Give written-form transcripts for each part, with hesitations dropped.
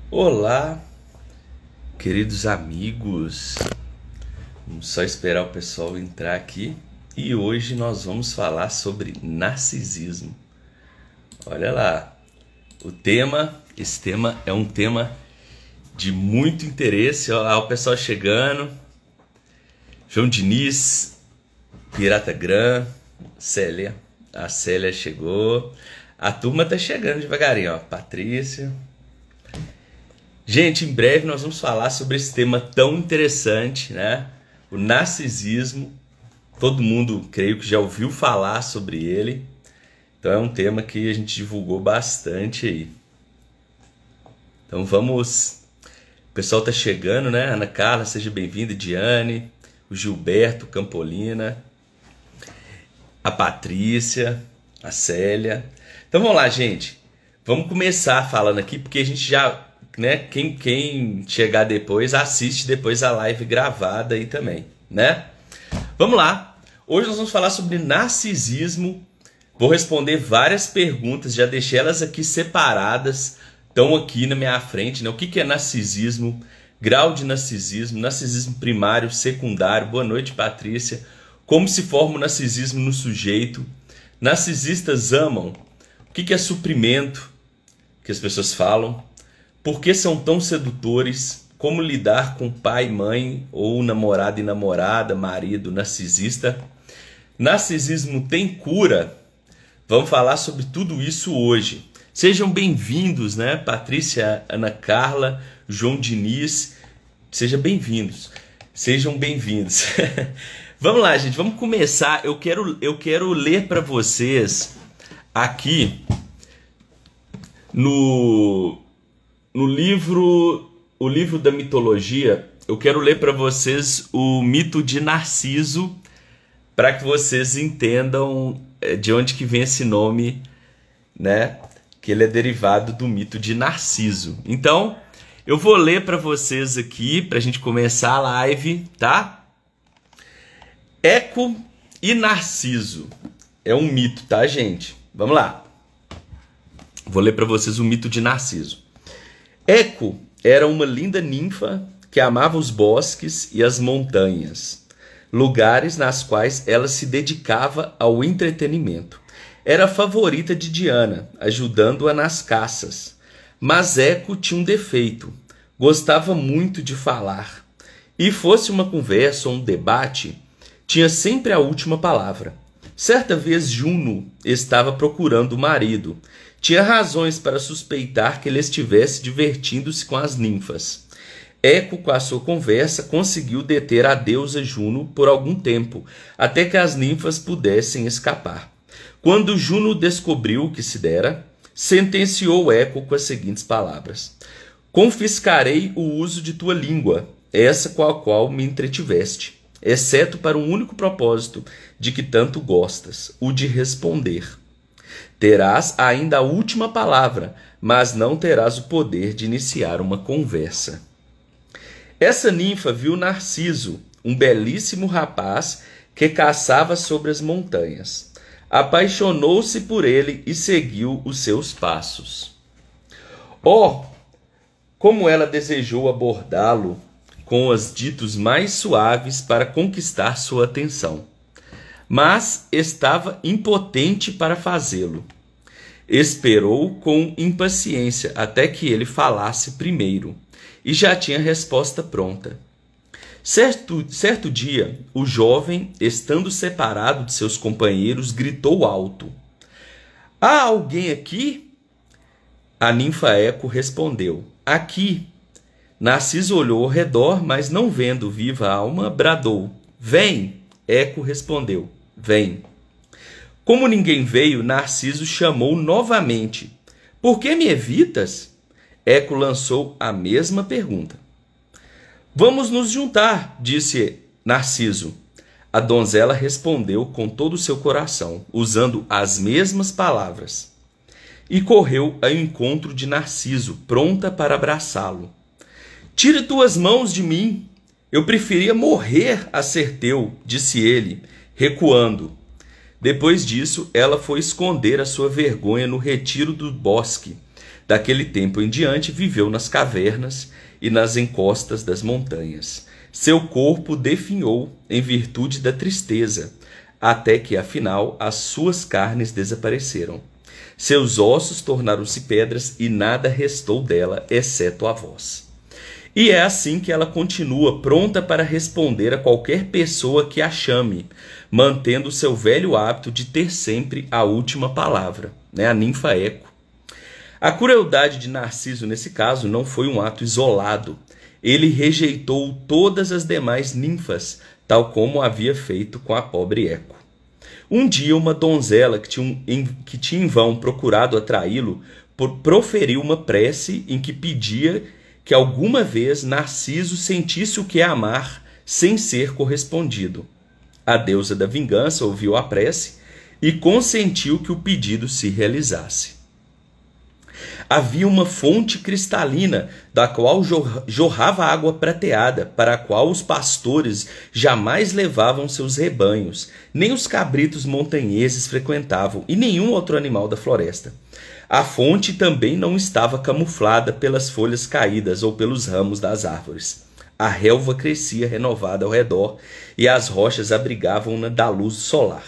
Olá, queridos amigos. Vamos só esperar o pessoal entrar aqui e hoje nós vamos falar sobre narcisismo. Olha lá, esse tema é um tema de muito interesse. Olha lá o pessoal chegando. João Diniz, Pirata Gran, Célia. A Célia chegou. A turma tá chegando devagarinho, ó. Patrícia. Gente, em breve nós vamos falar sobre esse tema tão interessante, né? O narcisismo. Todo mundo, creio que já ouviu falar sobre ele. Então é um tema que a gente divulgou bastante aí. Então vamos... O pessoal tá chegando, né? Ana Carla, seja bem-vinda. Diane, o Gilberto Campolina, a Patrícia, a Célia. Então vamos lá, gente. Vamos começar falando aqui, porque a gente já... né? Quem chegar depois, assiste depois a live gravada aí também, né? Vamos lá. Hoje nós vamos falar sobre narcisismo. Vou responder várias perguntas, já deixei elas aqui separadas, estão aqui na minha frente, né? O que é narcisismo? Grau de narcisismo, narcisismo primário, secundário. Boa noite, Patrícia. Como se forma o narcisismo no sujeito? Narcisistas amam. O que é suprimento? Que as pessoas falam. Por que são tão sedutores? Como lidar com pai, mãe ou namorado e namorada, marido narcisista? Narcisismo tem cura? Vamos falar sobre tudo isso hoje. Sejam bem-vindos, né? Patrícia, Ana Carla, João Diniz, sejam bem-vindos. Sejam bem-vindos. Vamos lá, gente, vamos começar. Eu quero ler para vocês aqui no o livro da mitologia. Eu quero ler para vocês o mito de Narciso, para que vocês entendam de onde que vem esse nome, né? Que ele é derivado do mito de Narciso. Então, eu vou ler para vocês aqui, para a gente começar a live, tá? Eco e Narciso. É um mito, tá, gente? Vamos lá. Vou ler para vocês o mito de Narciso. Eco era uma linda ninfa que amava os bosques e as montanhas, lugares nas quais ela se dedicava ao entretenimento. Era a favorita de Diana, ajudando-a nas caças. Mas Eco tinha um defeito: gostava muito de falar. E fosse uma conversa ou um debate, tinha sempre a última palavra. Certa vez Juno estava procurando o marido. Tinha razões para suspeitar que ele estivesse divertindo-se com as ninfas. Eco, com a sua conversa, conseguiu deter a deusa Juno por algum tempo, até que as ninfas pudessem escapar. Quando Juno descobriu o que se dera, sentenciou Eco com as seguintes palavras: confiscarei o uso de tua língua, essa com a qual me entretiveste, exceto para um único propósito de que tanto gostas, o de responder. Terás ainda a última palavra, mas não terás o poder de iniciar uma conversa. Essa ninfa viu Narciso, um belíssimo rapaz que caçava sobre as montanhas. Apaixonou-se por ele e seguiu os seus passos. Oh, como ela desejou abordá-lo com os ditos mais suaves para conquistar sua atenção. Mas estava impotente para fazê-lo. Esperou com impaciência até que ele falasse primeiro, e já tinha resposta pronta. Certo dia, o jovem, estando separado de seus companheiros, gritou alto: há alguém aqui? A ninfa Eco respondeu: aqui. Narciso olhou ao redor, mas não vendo viva alma, bradou: vem! Eco respondeu: vem. Como ninguém veio, Narciso chamou novamente: por que me evitas? Eco lançou a mesma pergunta. Vamos nos juntar, disse Narciso. A donzela respondeu com todo o seu coração, usando as mesmas palavras. E correu ao encontro de Narciso, pronta para abraçá-lo. Tire tuas mãos de mim. Eu preferia morrer a ser teu, disse ele, recuando. Depois disso, ela foi esconder a sua vergonha no retiro do bosque, Daquele tempo em diante, viveu nas cavernas e nas encostas das montanhas. Seu corpo definhou em virtude da tristeza, até que, afinal, as suas carnes desapareceram. Seus ossos tornaram-se pedras e nada restou dela, exceto a voz. E é assim que ela continua, pronta para responder a qualquer pessoa que a chame, mantendo seu velho hábito de ter sempre a última palavra, né? A ninfa Eco. A crueldade de Narciso, nesse caso, não foi um ato isolado. Ele rejeitou todas as demais ninfas, tal como havia feito com a pobre Eco. Um dia, uma donzela que tinha em vão procurado atraí-lo, proferiu uma prece em que pedia que alguma vez Narciso sentisse o que é amar sem ser correspondido. A deusa da vingança ouviu a prece e consentiu que o pedido se realizasse. Havia uma fonte cristalina, da qual jorrava água prateada, para a qual os pastores jamais levavam seus rebanhos, nem os cabritos montanheses frequentavam, e nenhum outro animal da floresta. A fonte também não estava camuflada pelas folhas caídas ou pelos ramos das árvores. A relva crescia renovada ao redor, e as rochas abrigavam-na da luz solar.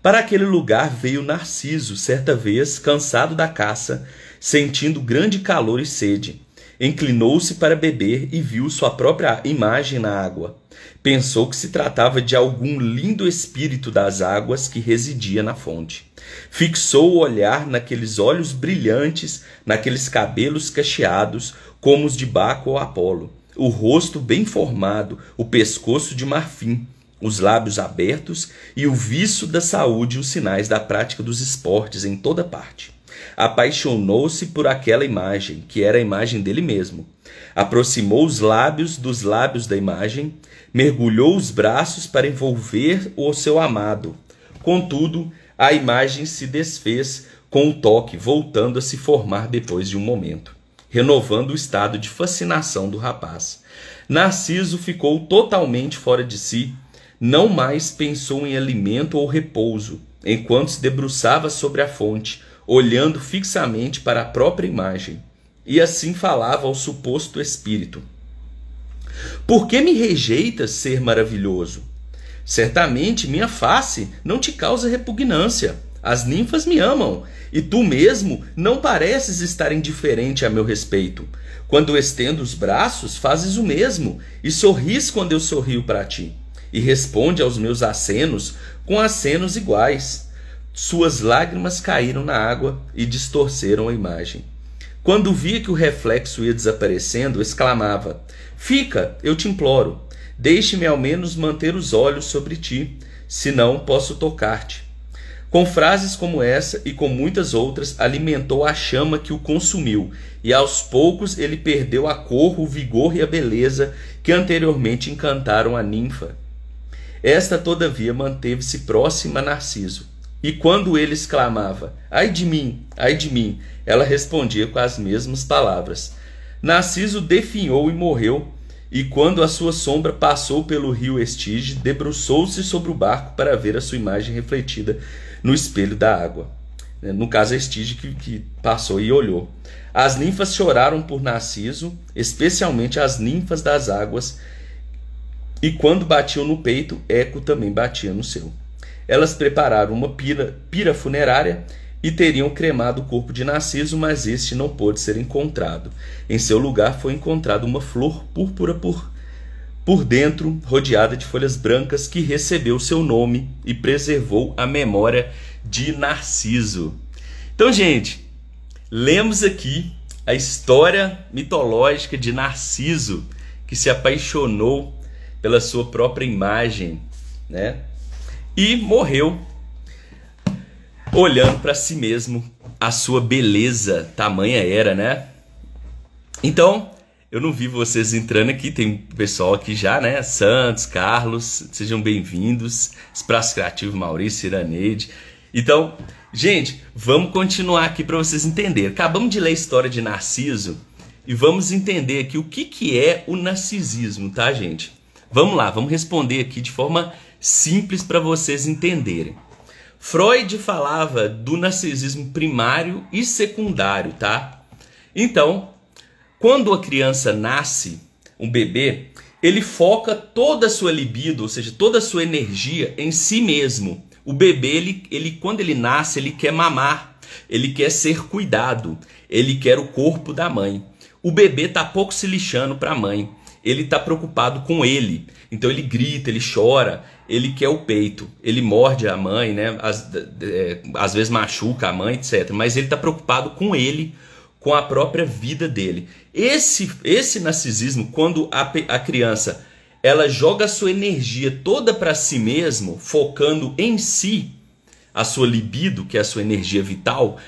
Para aquele lugar veio Narciso, certa vez, cansado da caça, sentindo grande calor e sede. Inclinou-se para beber e viu sua própria imagem na água. Pensou que se tratava de algum lindo espírito das águas que residia na fonte. Fixou o olhar naqueles olhos brilhantes, naqueles cabelos cacheados, como os de Baco ou Apolo, o rosto bem formado, o pescoço de marfim, os lábios abertos e o viço da saúde e os sinais da prática dos esportes em toda parte. Apaixonou-se por aquela imagem, que era a imagem dele mesmo. Aproximou os lábios dos lábios da imagem, mergulhou os braços para envolver o seu amado. Contudo, a imagem se desfez com o toque, voltando a se formar depois de um momento, renovando o estado de fascinação do rapaz. Narciso ficou totalmente fora de si, não mais pensou em alimento ou repouso, enquanto se debruçava sobre a fonte, olhando fixamente para a própria imagem, e assim falava ao suposto espírito: Por que me rejeitas, ser maravilhoso? Certamente minha face não te causa repugnância. As ninfas me amam, e tu mesmo não pareces estar indiferente a meu respeito. Quando estendo os braços, fazes o mesmo, e sorris quando eu sorrio para ti, e responde aos meus acenos com acenos iguais. Suas lágrimas caíram na água e distorceram a imagem. Quando via que o reflexo ia desaparecendo, exclamava: Fica, eu te imploro, deixe-me ao menos manter os olhos sobre ti, senão posso tocar-te. Com frases como essa e com muitas outras, alimentou a chama que o consumiu, e aos poucos ele perdeu a cor, o vigor e a beleza que anteriormente encantaram a ninfa. Esta, todavia, manteve-se próxima a Narciso. E quando ele exclamava: ai de mim, ela respondia com as mesmas palavras. Narciso definhou e morreu, e quando a sua sombra passou pelo rio Estige, debruçou-se sobre o barco para ver a sua imagem refletida no espelho da água. No caso, a Estige que passou e olhou. As ninfas choraram por Narciso, especialmente as ninfas das águas, e quando batiam no peito, Eco também batia no seu. Elas prepararam uma pira funerária e teriam cremado o corpo de Narciso, mas este não pôde ser encontrado. Em seu lugar foi encontrada uma flor púrpura por dentro, rodeada de folhas brancas, que recebeu seu nome e preservou a memória de Narciso. Então, gente, lemos aqui a história mitológica de Narciso, que se apaixonou pela sua própria imagem, né? E morreu olhando para si mesmo, a sua beleza, tamanha era, né? Então, eu não vi vocês entrando aqui, tem pessoal aqui já, né? Santos, Carlos, sejam bem-vindos. Espaço Criativo, Maurício, Iraneide. Então, gente, vamos continuar aqui para vocês entenderem. Acabamos de ler a história de Narciso e vamos entender aqui o que é o narcisismo, tá, gente? Vamos lá, vamos responder aqui de forma simples para vocês entenderem. Freud falava do narcisismo primário e secundário, tá? Então, quando a criança nasce, um bebê, ele foca toda a sua libido, ou seja, toda a sua energia em si mesmo. O bebê, quando ele nasce, ele quer mamar, ele quer ser cuidado, ele quer o corpo da mãe. O bebê tá pouco se lixando para a mãe, ele tá preocupado com ele. Então ele grita, ele chora, ele quer o peito, ele morde a mãe, né? Às vezes machuca a mãe, etc. Mas ele tá preocupado com ele, com a própria vida dele. Esse narcisismo, quando a criança ela joga a sua energia toda para si mesmo, focando em si, a sua libido, que é a sua energia vital,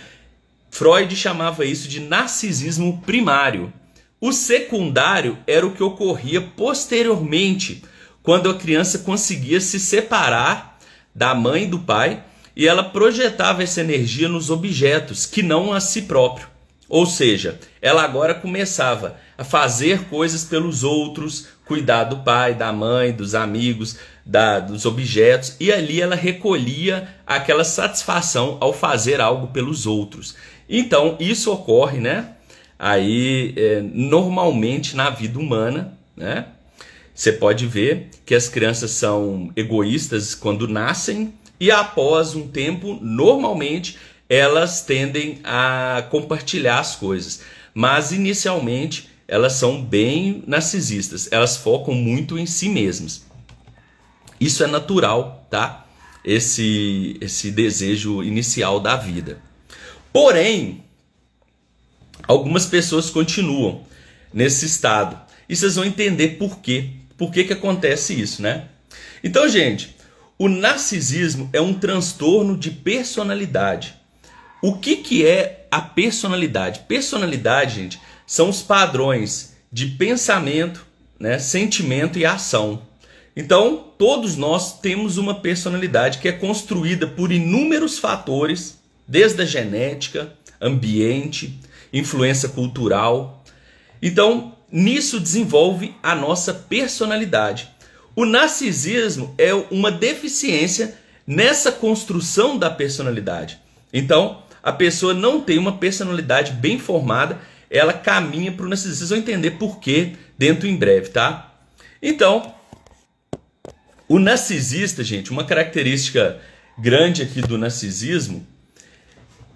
Freud chamava isso de narcisismo primário. O secundário era o que ocorria posteriormente, quando a criança conseguia se separar da mãe e do pai e ela projetava essa energia nos objetos, que não a si próprio. Ou seja, ela agora começava a fazer coisas pelos outros, cuidar do pai, da mãe, dos amigos, dos objetos, e ali ela recolhia aquela satisfação ao fazer algo pelos outros. Então, isso ocorre, né? Aí, normalmente na vida humana, né? Você pode ver que as crianças são egoístas quando nascem e após um tempo, normalmente, elas tendem a compartilhar as coisas. Mas inicialmente elas são bem narcisistas, elas focam muito em si mesmas. Isso é natural, tá? Esse desejo inicial da vida. Porém, algumas pessoas continuam nesse estado. E vocês vão entender por quê. Por que acontece isso, né? Então, gente, o narcisismo é um transtorno de personalidade. O que é a personalidade? Personalidade, gente, são os padrões de pensamento, né, sentimento e ação. Então, todos nós temos uma personalidade que é construída por inúmeros fatores, desde a genética, ambiente, influência cultural. Então, nisso desenvolve a nossa personalidade. O narcisismo é uma deficiência nessa construção da personalidade. Então, a pessoa não tem uma personalidade bem formada, ela caminha para o narcisismo. Vocês vão entender por quê dentro em breve, tá? Então, o narcisista, gente, uma característica grande aqui do narcisismo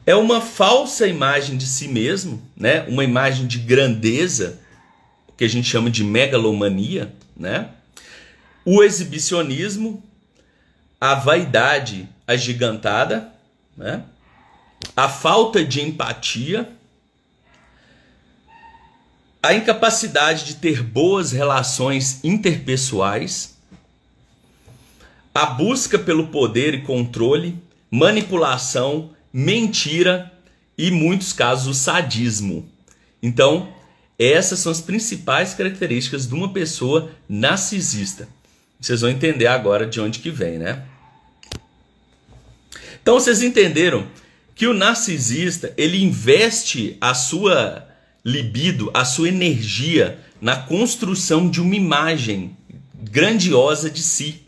é uma falsa imagem de si mesmo, né? Uma imagem de grandeza, que a gente chama de megalomania, né? O exibicionismo, a vaidade agigantada, né? A falta de empatia, a incapacidade de ter boas relações interpessoais, a busca pelo poder e controle, manipulação, mentira e, em muitos casos, o sadismo. Então, essas são as principais características de uma pessoa narcisista. Vocês vão entender agora de onde que vem, né? Então, vocês entenderam que o narcisista, ele investe a sua libido, a sua energia na construção de uma imagem grandiosa de si,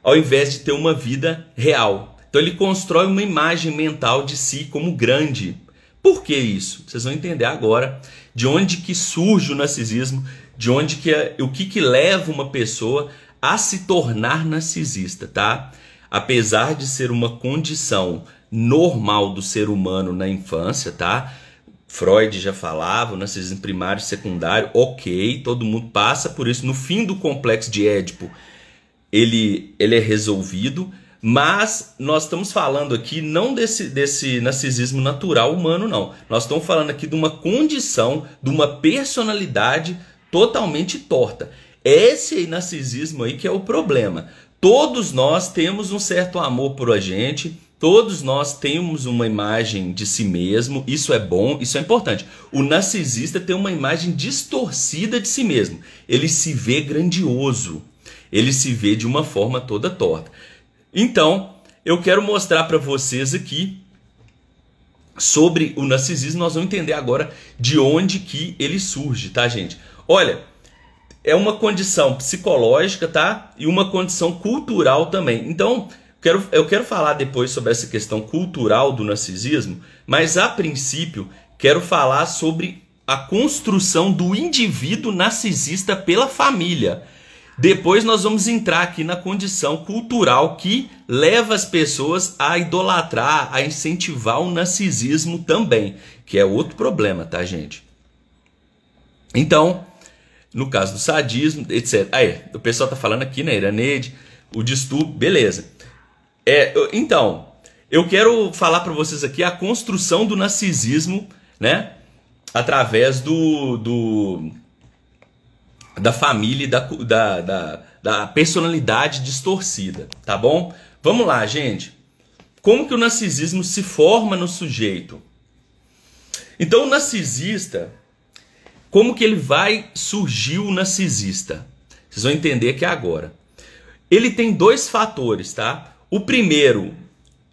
ao invés de ter uma vida real. Então ele constrói uma imagem mental de si como grande. Por que isso? Vocês vão entender agora de onde que surge o narcisismo, de onde o que leva uma pessoa a se tornar narcisista, tá? Apesar de ser uma condição normal do ser humano na infância, tá? Freud já falava, o narcisismo primário e secundário, ok, todo mundo passa por isso. No fim do complexo de Édipo, ele é resolvido, mas nós estamos falando aqui não desse narcisismo natural humano, não. Nós estamos falando aqui de uma condição, de uma personalidade totalmente torta. Esse narcisismo aí que é o problema. Todos nós temos um certo amor por a gente, todos nós temos uma imagem de si mesmo, isso é bom, isso é importante. O narcisista tem uma imagem distorcida de si mesmo. Ele se vê grandioso, ele se vê de uma forma toda torta. Então, eu quero mostrar para vocês aqui sobre o narcisismo. Nós vamos entender agora de onde que ele surge, tá, gente? Olha, é uma condição psicológica, tá? E uma condição cultural também. Então, eu quero falar depois sobre essa questão cultural do narcisismo, mas a princípio, quero falar sobre a construção do indivíduo narcisista pela família. Depois nós vamos entrar aqui na condição cultural que leva as pessoas a idolatrar, a incentivar o narcisismo também, que é outro problema, tá, gente? Então, no caso do sadismo, etc. Aí, o pessoal tá falando aqui, né, Iraneide, o distúrbio, beleza. Então, eu quero falar para vocês aqui a construção do narcisismo, né, através da família e da personalidade distorcida, tá bom? Vamos lá, gente. Como que o narcisismo se forma no sujeito? Então, o narcisista, como que ele vai surgir o narcisista? Vocês vão entender aqui agora. Ele tem dois fatores, tá? O primeiro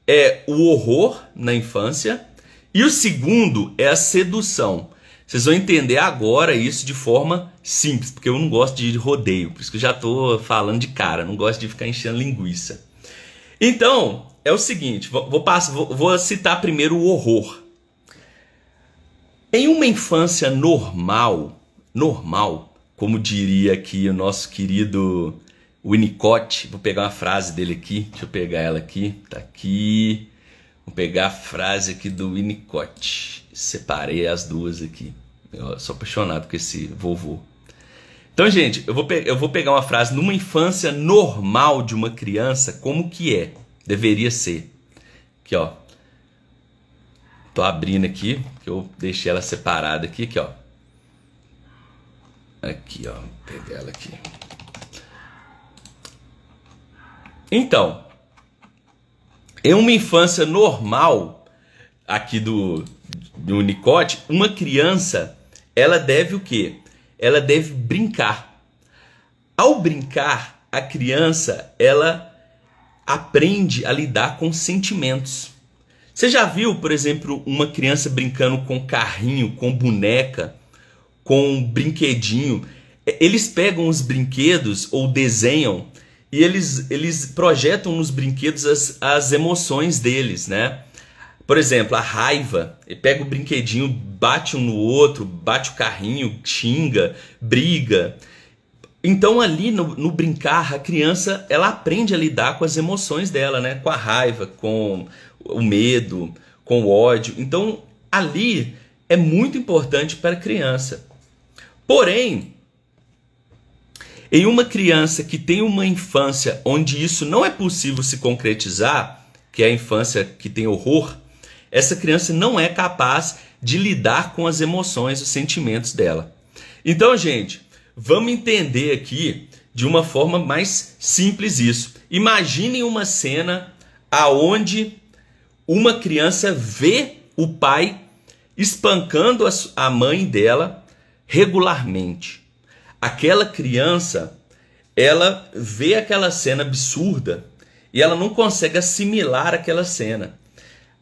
é o horror na infância e o segundo é a sedução. Vocês vão entender agora isso de forma simples, porque eu não gosto de rodeio, por isso que eu já estou falando de cara, não gosto de ficar enchendo linguiça. Então, é o seguinte, vou citar primeiro o horror. Em uma infância normal, como diria aqui o nosso querido Winnicott, vou pegar uma frase dele aqui, deixa eu pegar ela aqui, tá aqui, vou pegar a frase aqui do Winnicott. Separei as duas aqui. Eu sou apaixonado com esse vovô. Então, gente, eu vou pegar uma frase numa infância normal de uma criança, como que é? Deveria ser. Aqui, ó. Tô abrindo aqui, que eu deixei ela separada aqui, ó. Aqui, ó. Vou pegar ela aqui. Então, em uma infância normal, aqui do Winnicott, uma criança, ela deve o quê? Ela deve brincar. Ao brincar, a criança, ela aprende a lidar com sentimentos. Você já viu, por exemplo, uma criança brincando com carrinho, com boneca, com brinquedinho? Eles pegam os brinquedos ou desenham e eles projetam nos brinquedos as emoções deles, né? Por exemplo, a raiva, ele pega o brinquedinho, bate um no outro, bate o carrinho, xinga, briga. Então ali no brincar, a criança ela aprende a lidar com as emoções dela, né? Com a raiva, com o medo, com o ódio. Então ali é muito importante para a criança. Porém, em uma criança que tem uma infância onde isso não é possível se concretizar, que é a infância que tem horror, essa criança não é capaz de lidar com as emoções, os sentimentos dela. Então, gente, vamos entender aqui de uma forma mais simples isso. Imaginem uma cena aonde uma criança vê o pai espancando a mãe dela regularmente. Aquela criança, ela vê aquela cena absurda e ela não consegue assimilar aquela cena.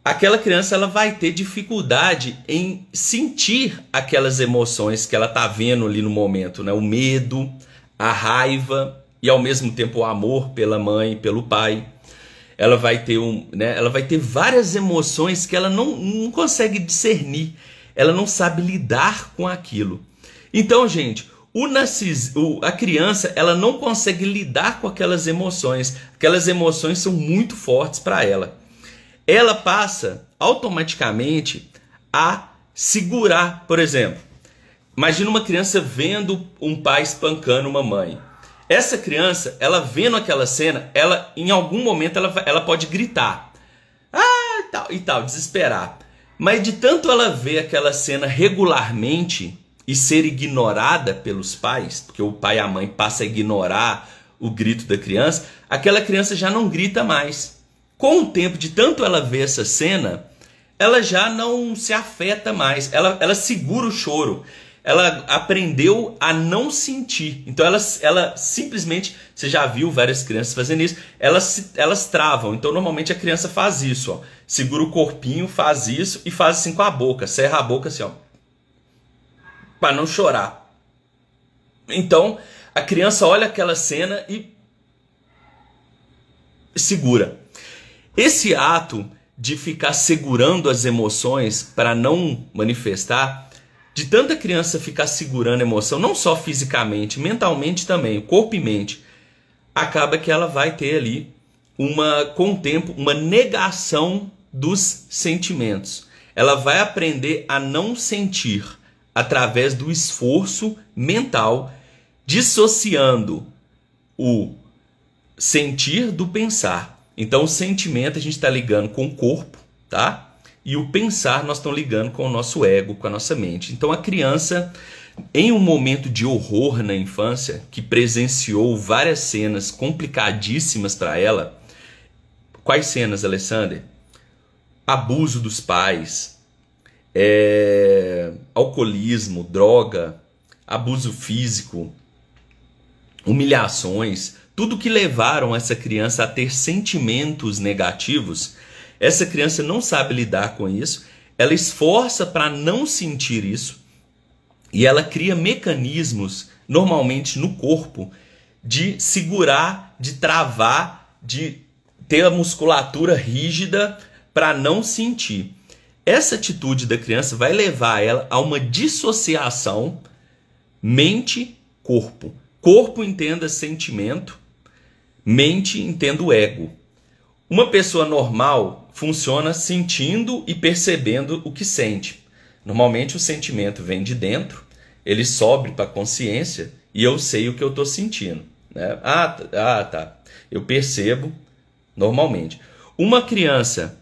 Aquela criança ela vai ter dificuldade em sentir aquelas emoções que ela está vendo ali no momento, né? O medo, a raiva e ao mesmo tempo o amor pela mãe, pelo pai. Ela vai ter ela vai ter várias emoções que ela não consegue discernir. Ela não sabe lidar com aquilo. Então, gente, a criança ela não consegue lidar com aquelas emoções. Aquelas emoções são muito fortes para ela. Ela passa automaticamente a segurar, por exemplo. Imagina uma criança vendo um pai espancando uma mãe. Essa criança, ela vendo aquela cena, ela em algum momento ela pode gritar. E tal, desesperar. Mas de tanto ela ver aquela cena regularmente e ser ignorada pelos pais, porque o pai e a mãe passam a ignorar o grito da criança, aquela criança já não grita mais. Com o tempo, de tanto ela ver essa cena, ela já não se afeta mais. Ela segura o choro. Ela aprendeu a não sentir. Então ela simplesmente, você já viu várias crianças fazendo isso, elas travam. Então normalmente a criança faz isso, ó. Segura o corpinho, faz isso e faz assim com a boca. Cerra a boca assim, ó, para não chorar. Então a criança olha aquela cena e segura. Esse ato de ficar segurando as emoções para não manifestar, de tanta criança ficar segurando a emoção, não só fisicamente, mentalmente também, corpo e mente, acaba que ela vai ter ali com o tempo, uma negação dos sentimentos. Ela vai aprender a não sentir através do esforço mental, dissociando o sentir do pensar. Então o sentimento a gente está ligando com o corpo, tá? E o pensar nós estamos ligando com o nosso ego, com a nossa mente. Então a criança, em um momento de horror na infância, que presenciou várias cenas complicadíssimas para ela. Quais cenas, Alessander? Abuso dos pais, alcoolismo, droga, abuso físico, humilhações, tudo que levaram essa criança a ter sentimentos negativos. Essa criança não sabe lidar com isso, ela esforça para não sentir isso e ela cria mecanismos, normalmente no corpo, de segurar, de travar, de ter a musculatura rígida para não sentir. Essa atitude da criança vai levar ela a uma dissociação mente-corpo. Corpo entenda sentimento, mente entenda o ego. Uma pessoa normal funciona sentindo e percebendo o que sente. Normalmente o sentimento vem de dentro, ele sobe para a consciência e eu sei o que eu estou sentindo, né? Tá. Eu percebo normalmente. Uma criança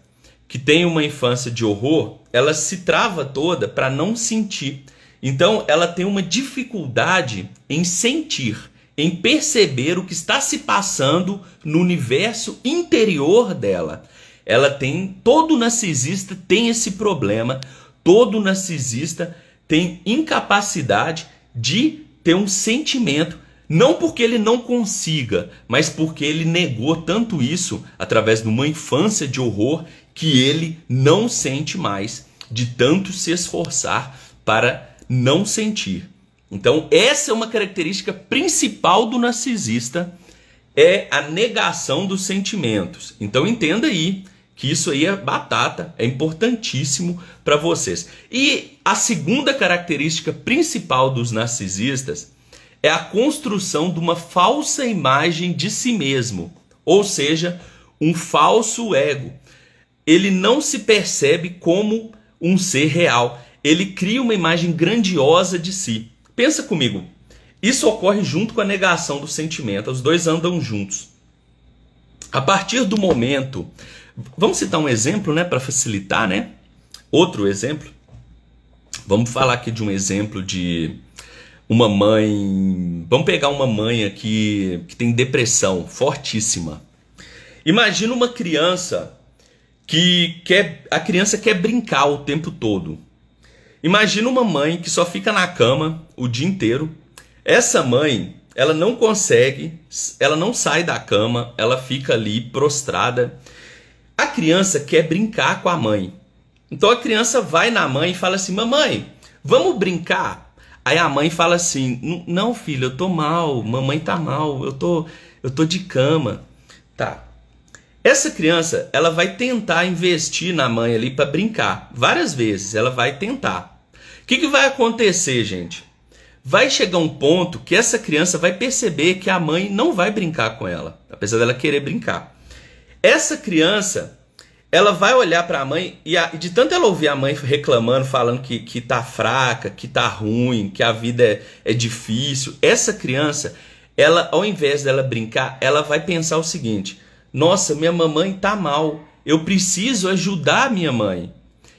que tem uma infância de horror, ela se trava toda para não sentir. Então ela tem uma dificuldade em sentir, em perceber o que está se passando no universo interior dela. Todo narcisista tem esse problema, todo narcisista tem incapacidade de ter um sentimento, não porque ele não consiga, mas porque ele negou tanto isso através de uma infância de horror que ele não sente mais, de tanto se esforçar para não sentir. Então essa é uma característica principal do narcisista, é a negação dos sentimentos. Então entenda aí que isso aí é batata, é importantíssimo para vocês. E a segunda característica principal dos narcisistas é a construção de uma falsa imagem de si mesmo, ou seja, um falso ego. Ele não se percebe como um ser real, ele cria uma imagem grandiosa de si. Pensa comigo, isso ocorre junto com a negação do sentimento, os dois andam juntos. A partir do momento, vamos citar um exemplo, né, para facilitar, né? Outro exemplo. Vamos falar aqui de um exemplo de uma mãe. Vamos pegar uma mãe aqui que tem depressão fortíssima. Imagina uma criança a criança quer brincar o tempo todo. Imagina uma mãe que só fica na cama o dia inteiro. Essa mãe, ela não consegue, ela não sai da cama, ela fica ali prostrada. A criança quer brincar com a mãe. Então a criança vai na mãe e fala assim: mamãe, vamos brincar? Aí a mãe fala assim: não, filho, eu tô mal, mamãe tá mal, eu tô de cama. Tá. Essa criança, ela vai tentar investir na mãe ali para brincar. Várias vezes ela vai tentar. O que vai acontecer, gente? Vai chegar um ponto que essa criança vai perceber que a mãe não vai brincar com ela, apesar dela querer brincar. Essa criança, ela vai olhar para a mãe e de tanto ela ouvir a mãe reclamando, falando que tá fraca, que tá ruim, que a vida é difícil, essa criança, ela, ao invés dela brincar, ela vai pensar o seguinte: nossa, minha mamãe tá mal, eu preciso ajudar minha mãe,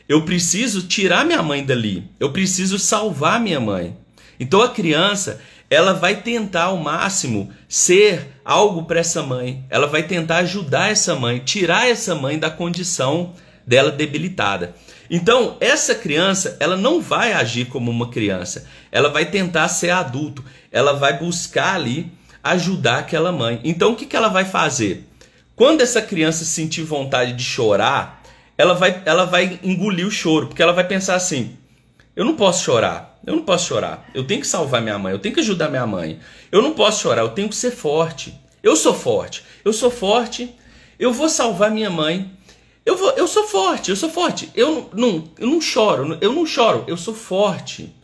eu preciso tirar minha mãe dali, eu preciso salvar minha mãe. Então a criança, ela vai tentar ao máximo ser algo para essa mãe. Ela vai tentar ajudar essa mãe, tirar essa mãe da condição dela debilitada. Então essa criança, ela não vai agir como uma criança. Ela vai tentar ser adulto. Ela vai buscar ali ajudar aquela mãe. Então o que ela vai fazer? Quando essa criança sentir vontade de chorar, ela vai engolir o choro. Porque ela vai pensar assim: eu não posso chorar. Eu não posso chorar, eu tenho que salvar minha mãe, eu tenho que ajudar minha mãe. Eu não posso chorar, eu tenho que ser forte. Eu sou forte, eu vou salvar minha mãe. eu sou forte, eu não choro, eu sou forte.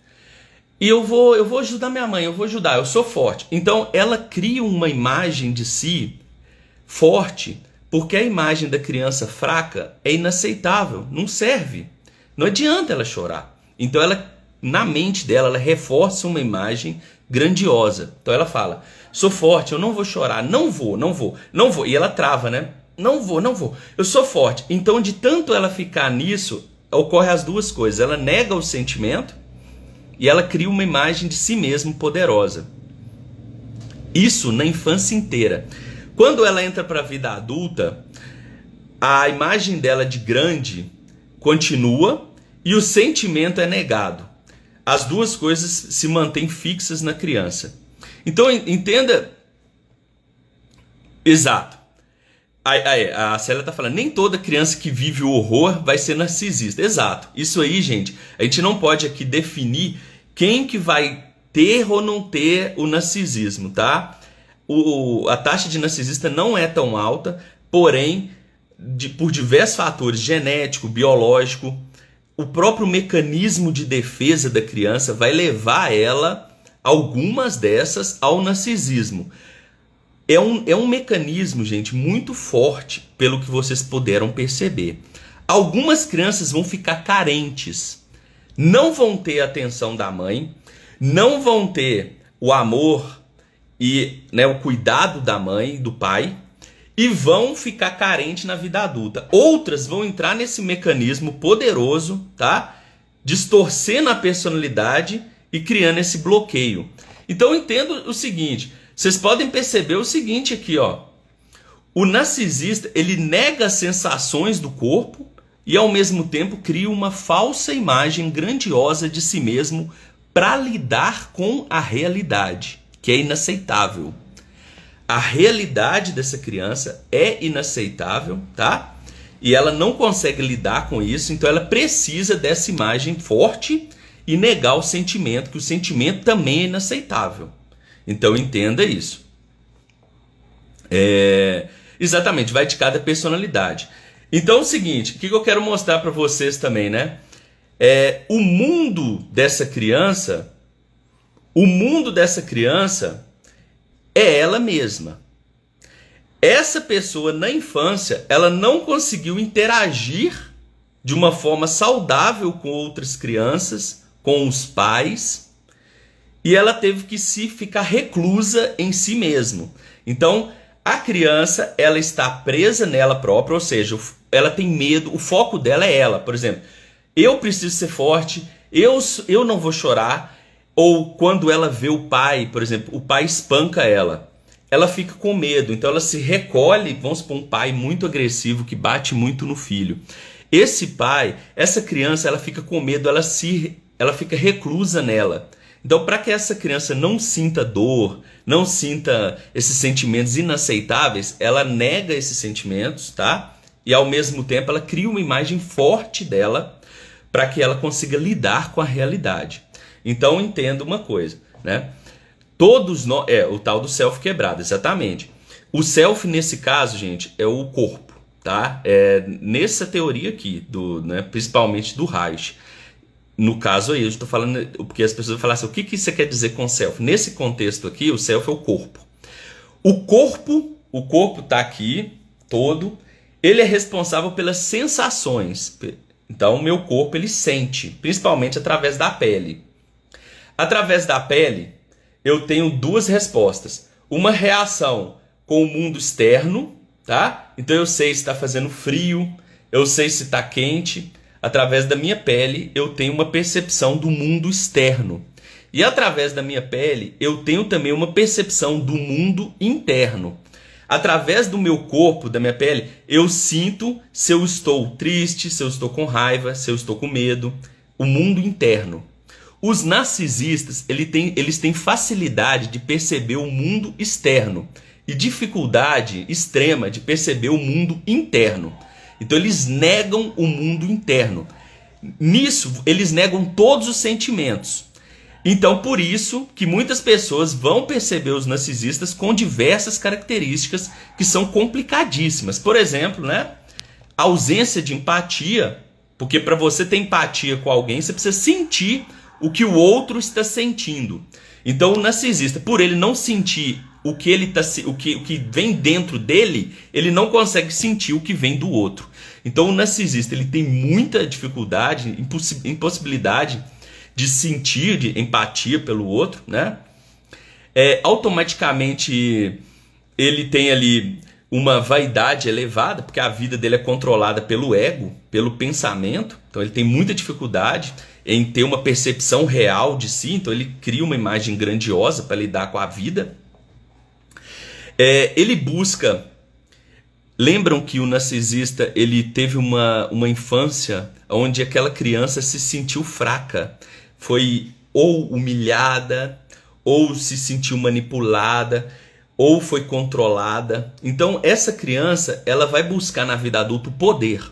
E eu vou ajudar minha mãe, eu vou ajudar, eu sou forte. Então ela cria uma imagem de si forte, porque a imagem da criança fraca é inaceitável, não serve. Não adianta ela chorar. Então ela, na mente dela, ela reforça uma imagem grandiosa. Então ela fala, sou forte, eu não vou chorar, não vou. E ela trava, né? Não vou, eu sou forte. Então de tanto ela ficar nisso, ocorre as duas coisas. Ela nega o sentimento e ela cria uma imagem de si mesma poderosa. Isso na infância inteira. Quando ela entra para a vida adulta, a imagem dela de grande continua e o sentimento é negado. As duas coisas se mantêm fixas na criança. Então entenda. Exato. A Célia está falando, nem toda criança que vive o horror vai ser narcisista. Exato. Isso aí, gente, a gente não pode aqui definir quem que vai ter ou não ter o narcisismo, tá? A taxa de narcisista não é tão alta, porém, por diversos fatores, genético, biológico, o próprio mecanismo de defesa da criança vai levar ela, algumas dessas, ao narcisismo. É um mecanismo, gente, muito forte, pelo que vocês puderam perceber. Algumas crianças vão ficar carentes, não vão ter a atenção da mãe, não vão ter o amor e, né, o cuidado da mãe e do pai, e vão ficar carentes na vida adulta. Outras vão entrar nesse mecanismo poderoso, tá? Distorcendo a personalidade e criando esse bloqueio. Então entendo o seguinte, vocês podem perceber o seguinte aqui, ó. O narcisista, ele nega as sensações do corpo e ao mesmo tempo cria uma falsa imagem grandiosa de si mesmo para lidar com a realidade, que é inaceitável. A realidade dessa criança é inaceitável, tá? E ela não consegue lidar com isso, então ela precisa dessa imagem forte e negar o sentimento, que o sentimento também é inaceitável. Então entenda isso. Exatamente, vai de cada personalidade. Então é o seguinte, o que eu quero mostrar para vocês também, né? O mundo dessa criança é ela mesma. Essa pessoa na infância, ela não conseguiu interagir de uma forma saudável com outras crianças, com os pais, e ela teve que ficar reclusa em si mesma. Então, a criança, ela está presa nela própria, ou seja, ela tem medo, o foco dela é ela. Por exemplo, eu preciso ser forte, eu não vou chorar. Ou quando ela vê o pai, por exemplo, o pai espanca ela, ela fica com medo, então ela se recolhe. Vamos supor um pai muito agressivo que bate muito no filho. Essa criança, ela fica com medo, ela fica reclusa nela. Então, para que essa criança não sinta dor, não sinta esses sentimentos inaceitáveis, ela nega esses sentimentos, tá? E ao mesmo tempo ela cria uma imagem forte dela para que ela consiga lidar com a realidade. Então entenda uma coisa, né? Todos nós, o tal do self quebrado, exatamente. O self nesse caso, gente, é o corpo, tá? Nessa teoria aqui, né, principalmente do Reich. No caso aí, eu estou falando porque as pessoas vão falar assim, o que você quer dizer com self? Nesse contexto aqui, o self é o corpo. O corpo está aqui todo, ele é responsável pelas sensações. Então o meu corpo ele sente, principalmente através da pele. Através da pele, eu tenho duas respostas. Uma reação com o mundo externo, tá? Então eu sei se está fazendo frio, eu sei se está quente. Através da minha pele, eu tenho uma percepção do mundo externo. E através da minha pele, eu tenho também uma percepção do mundo interno. Através do meu corpo, da minha pele, eu sinto se eu estou triste, se eu estou com raiva, se eu estou com medo. O mundo interno. Os narcisistas, eles têm facilidade de perceber o mundo externo e dificuldade extrema de perceber o mundo interno. Então eles negam o mundo interno. Nisso, eles negam todos os sentimentos. Então, por isso que muitas pessoas vão perceber os narcisistas com diversas características que são complicadíssimas. Por exemplo, né? ausência de empatia, porque para você ter empatia com alguém, você precisa sentir o que o outro está sentindo. Então o narcisista, por ele não sentir o que vem dentro dele, ele não consegue sentir o que vem do outro. Então o narcisista, ele tem muita dificuldade, impossibilidade de sentir de empatia pelo outro, né? Automaticamente ele tem ali uma vaidade elevada, porque a vida dele é controlada pelo ego, pelo pensamento. Então ele tem muita dificuldade em ter uma percepção real de si, então ele cria uma imagem grandiosa para lidar com a vida. Ele busca... Lembram que o narcisista, ele teve uma infância onde aquela criança se sentiu fraca, foi ou humilhada, ou se sentiu manipulada, ou foi controlada. Então essa criança, ela vai buscar na vida adulta o poder,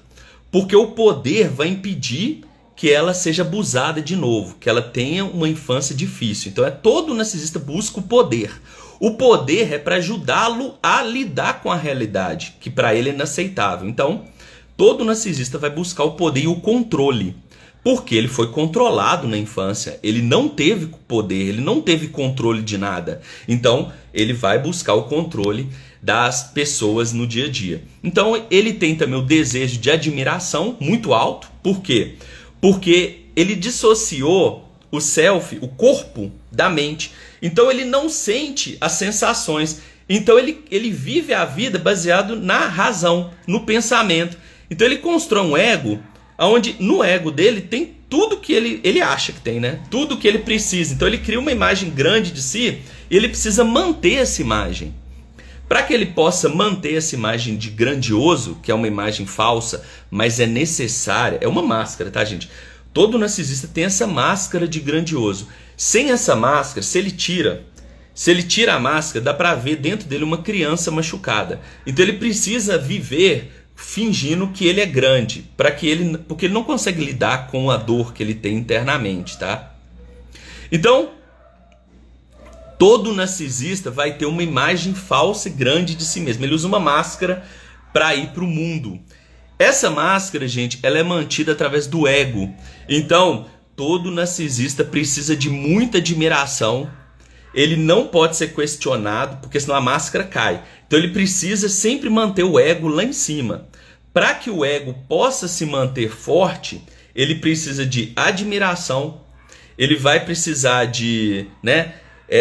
porque o poder vai impedir que ela seja abusada de novo, que ela tenha uma infância difícil. Então todo narcisista busca o poder. O poder é para ajudá-lo a lidar com a realidade, que para ele é inaceitável. Então, todo narcisista vai buscar o poder e o controle, porque ele foi controlado na infância, ele não teve poder, ele não teve controle de nada. Então, ele vai buscar o controle das pessoas no dia a dia. Então, ele tem também o desejo de admiração muito alto. Por quê? Porque ele dissociou o self, o corpo, da mente. Então ele não sente as sensações. Então ele vive a vida baseado na razão, no pensamento. Então ele constrói um ego, onde no ego dele tem tudo que ele acha que tem, né? Tudo que ele precisa. Então ele cria uma imagem grande de si e ele precisa manter essa imagem. Para que ele possa manter essa imagem de grandioso, que é uma imagem falsa, mas é necessária, é uma máscara, tá, gente? Todo narcisista tem essa máscara de grandioso. Sem essa máscara, se ele tira a máscara, dá para ver dentro dele uma criança machucada. Então ele precisa viver fingindo que ele é grande, porque ele não consegue lidar com a dor que ele tem internamente, tá? Então, todo narcisista vai ter uma imagem falsa e grande de si mesmo. Ele usa uma máscara para ir para o mundo. Essa máscara, gente, ela é mantida através do ego. Então, todo narcisista precisa de muita admiração. Ele não pode ser questionado, porque senão a máscara cai. Então ele precisa sempre manter o ego lá em cima. Para que o ego possa se manter forte, ele precisa de admiração. Ele vai precisar de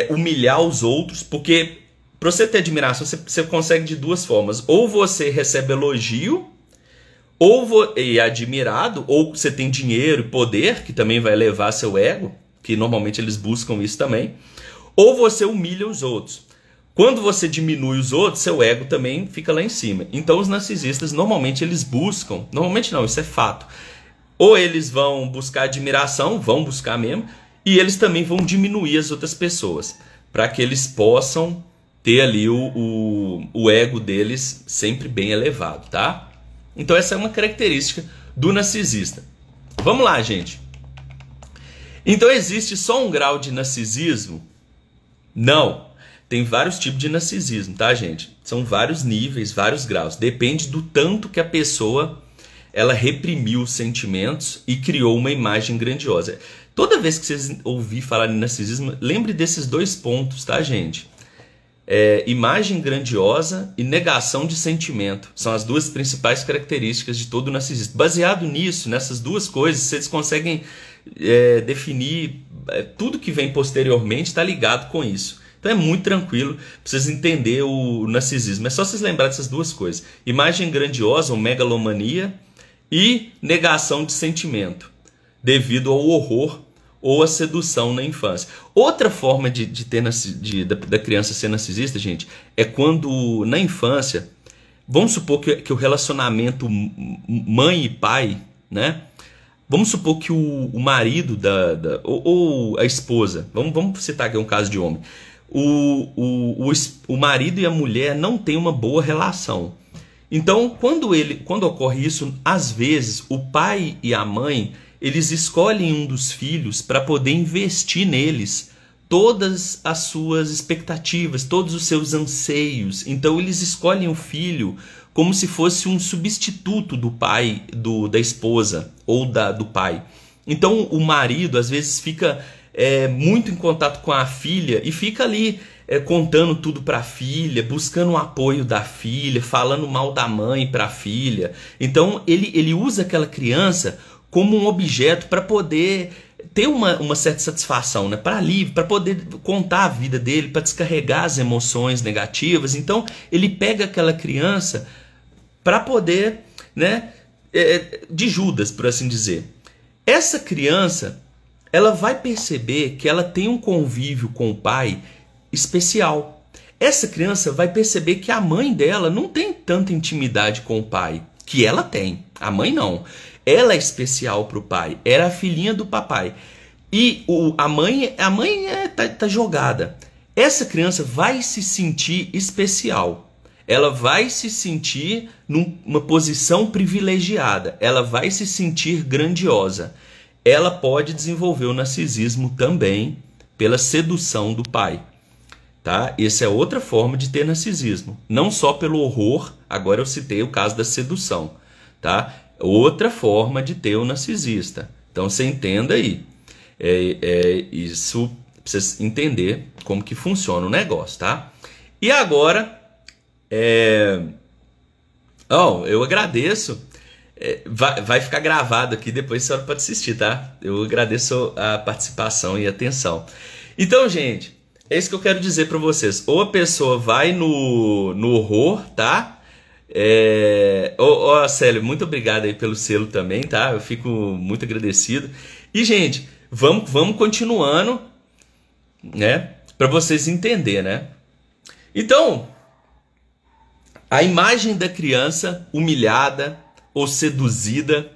humilhar os outros, porque para você ter admiração, você consegue de duas formas. Ou você recebe elogio, ou é admirado, ou você tem dinheiro e poder, que também vai elevar seu ego, que normalmente eles buscam isso também, ou você humilha os outros. Quando você diminui os outros, seu ego também fica lá em cima. Então os narcisistas, normalmente eles buscam, normalmente não, isso é fato, ou eles vão buscar admiração, vão buscar mesmo, e eles também vão diminuir as outras pessoas, para que eles possam ter ali o ego deles sempre bem elevado, tá? Então essa é uma característica do narcisista. Vamos lá, gente. Então existe só um grau de narcisismo? Não. Tem vários tipos de narcisismo, tá, gente? São vários níveis, vários graus. Depende do tanto que a pessoa ela reprimiu os sentimentos e criou uma imagem grandiosa. Toda vez que vocês ouvirem falar em narcisismo, lembre desses dois pontos, tá, gente? Imagem grandiosa e negação de sentimento. São as duas principais características de todo narcisista. Baseado nisso, nessas duas coisas, vocês conseguem definir tudo que vem posteriormente está ligado com isso. Então é muito tranquilo para vocês entenderem o narcisismo. É só vocês lembrarem dessas duas coisas. Imagem grandiosa ou megalomania e negação de sentimento, devido ao horror ou a sedução na infância. Outra forma da criança ser narcisista, gente, é quando na infância, vamos supor que o relacionamento mãe e pai, né? Vamos supor que o marido ou a esposa, vamos citar aqui um caso de homem, o marido e a mulher não têm uma boa relação. Então, quando ocorre isso, às vezes o pai e a mãe eles escolhem um dos filhos para poder investir neles todas as suas expectativas, todos os seus anseios. Então eles escolhem o filho como se fosse um substituto do pai, da esposa ou do pai. Então o marido às vezes fica muito em contato com a filha e fica ali contando tudo para a filha, buscando o apoio da filha, falando mal da mãe para a filha. Então ele usa aquela criança como um objeto para poder ter uma certa satisfação, né? Para poder contar a vida dele, para descarregar as emoções negativas. Então ele pega aquela criança para poder, né, de Judas, por assim dizer. Essa criança, ela vai perceber que ela tem um convívio com o pai especial. Essa criança vai perceber que a mãe dela não tem tanta intimidade com o pai, que ela tem. A mãe não. Ela é especial para o pai. Era a filhinha do papai. E a mãe tá jogada. Essa criança vai se sentir especial. Ela vai se sentir numa posição privilegiada. Ela vai se sentir grandiosa. Ela pode desenvolver o narcisismo também pela sedução do pai. Tá? Essa é outra forma de ter narcisismo. Não só pelo horror, agora eu citei o caso da sedução. Tá? Outra forma de ter o narcisista. Então você entenda aí. Isso pra vocês entender como que funciona o negócio. Tá? E agora... eu agradeço. Vai ficar gravado aqui, depois você pode assistir, tá? Eu agradeço a participação e a atenção. Então, gente, é isso que eu quero dizer para vocês. Ou a pessoa vai no horror, tá? Célio, muito obrigado aí pelo selo também, tá? Eu fico muito agradecido. E, gente, vamos continuando, né? Para vocês entenderem, né? Então... a imagem da criança humilhada ou seduzida,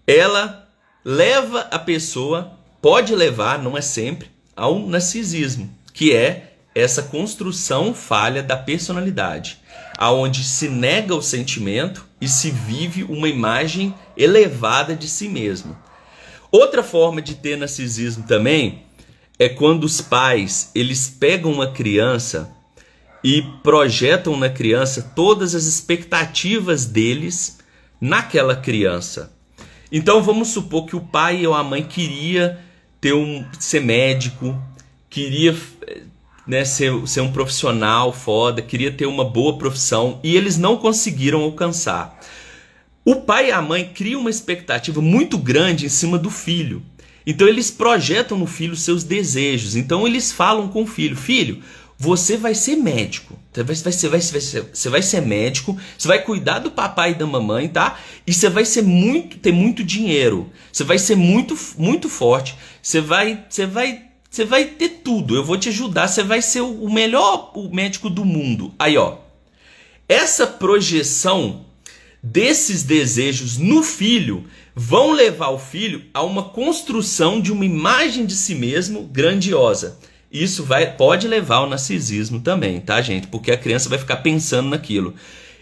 ela leva a pessoa, pode levar, não é sempre, ao narcisismo, que é essa construção falha da personalidade, aonde se nega o sentimento e se vive uma imagem elevada de si mesmo. Outra forma de ter narcisismo também é quando os pais, eles pegam uma criança e projetam na criança todas as expectativas deles naquela criança. Então vamos supor que o pai ou a mãe queria ser médico, queria, né, ser um profissional foda, queria ter uma boa profissão e eles não conseguiram alcançar. O pai e a mãe criam uma expectativa muito grande em cima do filho. Então eles projetam no filho seus desejos. Então eles falam com o filho: filho, você vai ser médico, você vai ser médico, você vai cuidar do papai e da mamãe, tá? E você vai ter muito dinheiro, você vai ser muito, muito forte, você vai ter tudo, eu vou te ajudar, você vai ser o melhor médico do mundo. Aí, ó, essa projeção desses desejos no filho vão levar o filho a uma construção de uma imagem de si mesmo grandiosa. Isso pode levar ao narcisismo também, tá, gente? Porque a criança vai ficar pensando naquilo.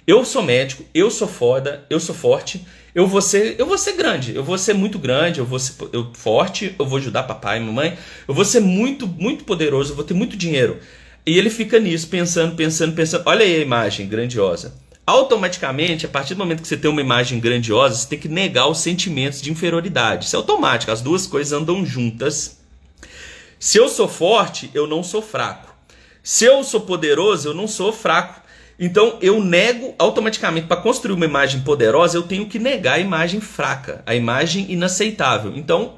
Eu sou médico, eu sou foda, eu sou forte, eu vou ser grande, eu vou ser muito grande, eu vou ser forte, eu vou ajudar papai e mamãe, eu vou ser muito, muito poderoso, eu vou ter muito dinheiro. E ele fica nisso, pensando. Olha aí a imagem grandiosa. Automaticamente, a partir do momento que você tem uma imagem grandiosa, você tem que negar os sentimentos de inferioridade. Isso é automático, as duas coisas andam juntas. Se eu sou forte, eu não sou fraco. Se eu sou poderoso, eu não sou fraco. Então eu nego automaticamente. Para construir uma imagem poderosa, eu tenho que negar a imagem fraca, a imagem inaceitável. Então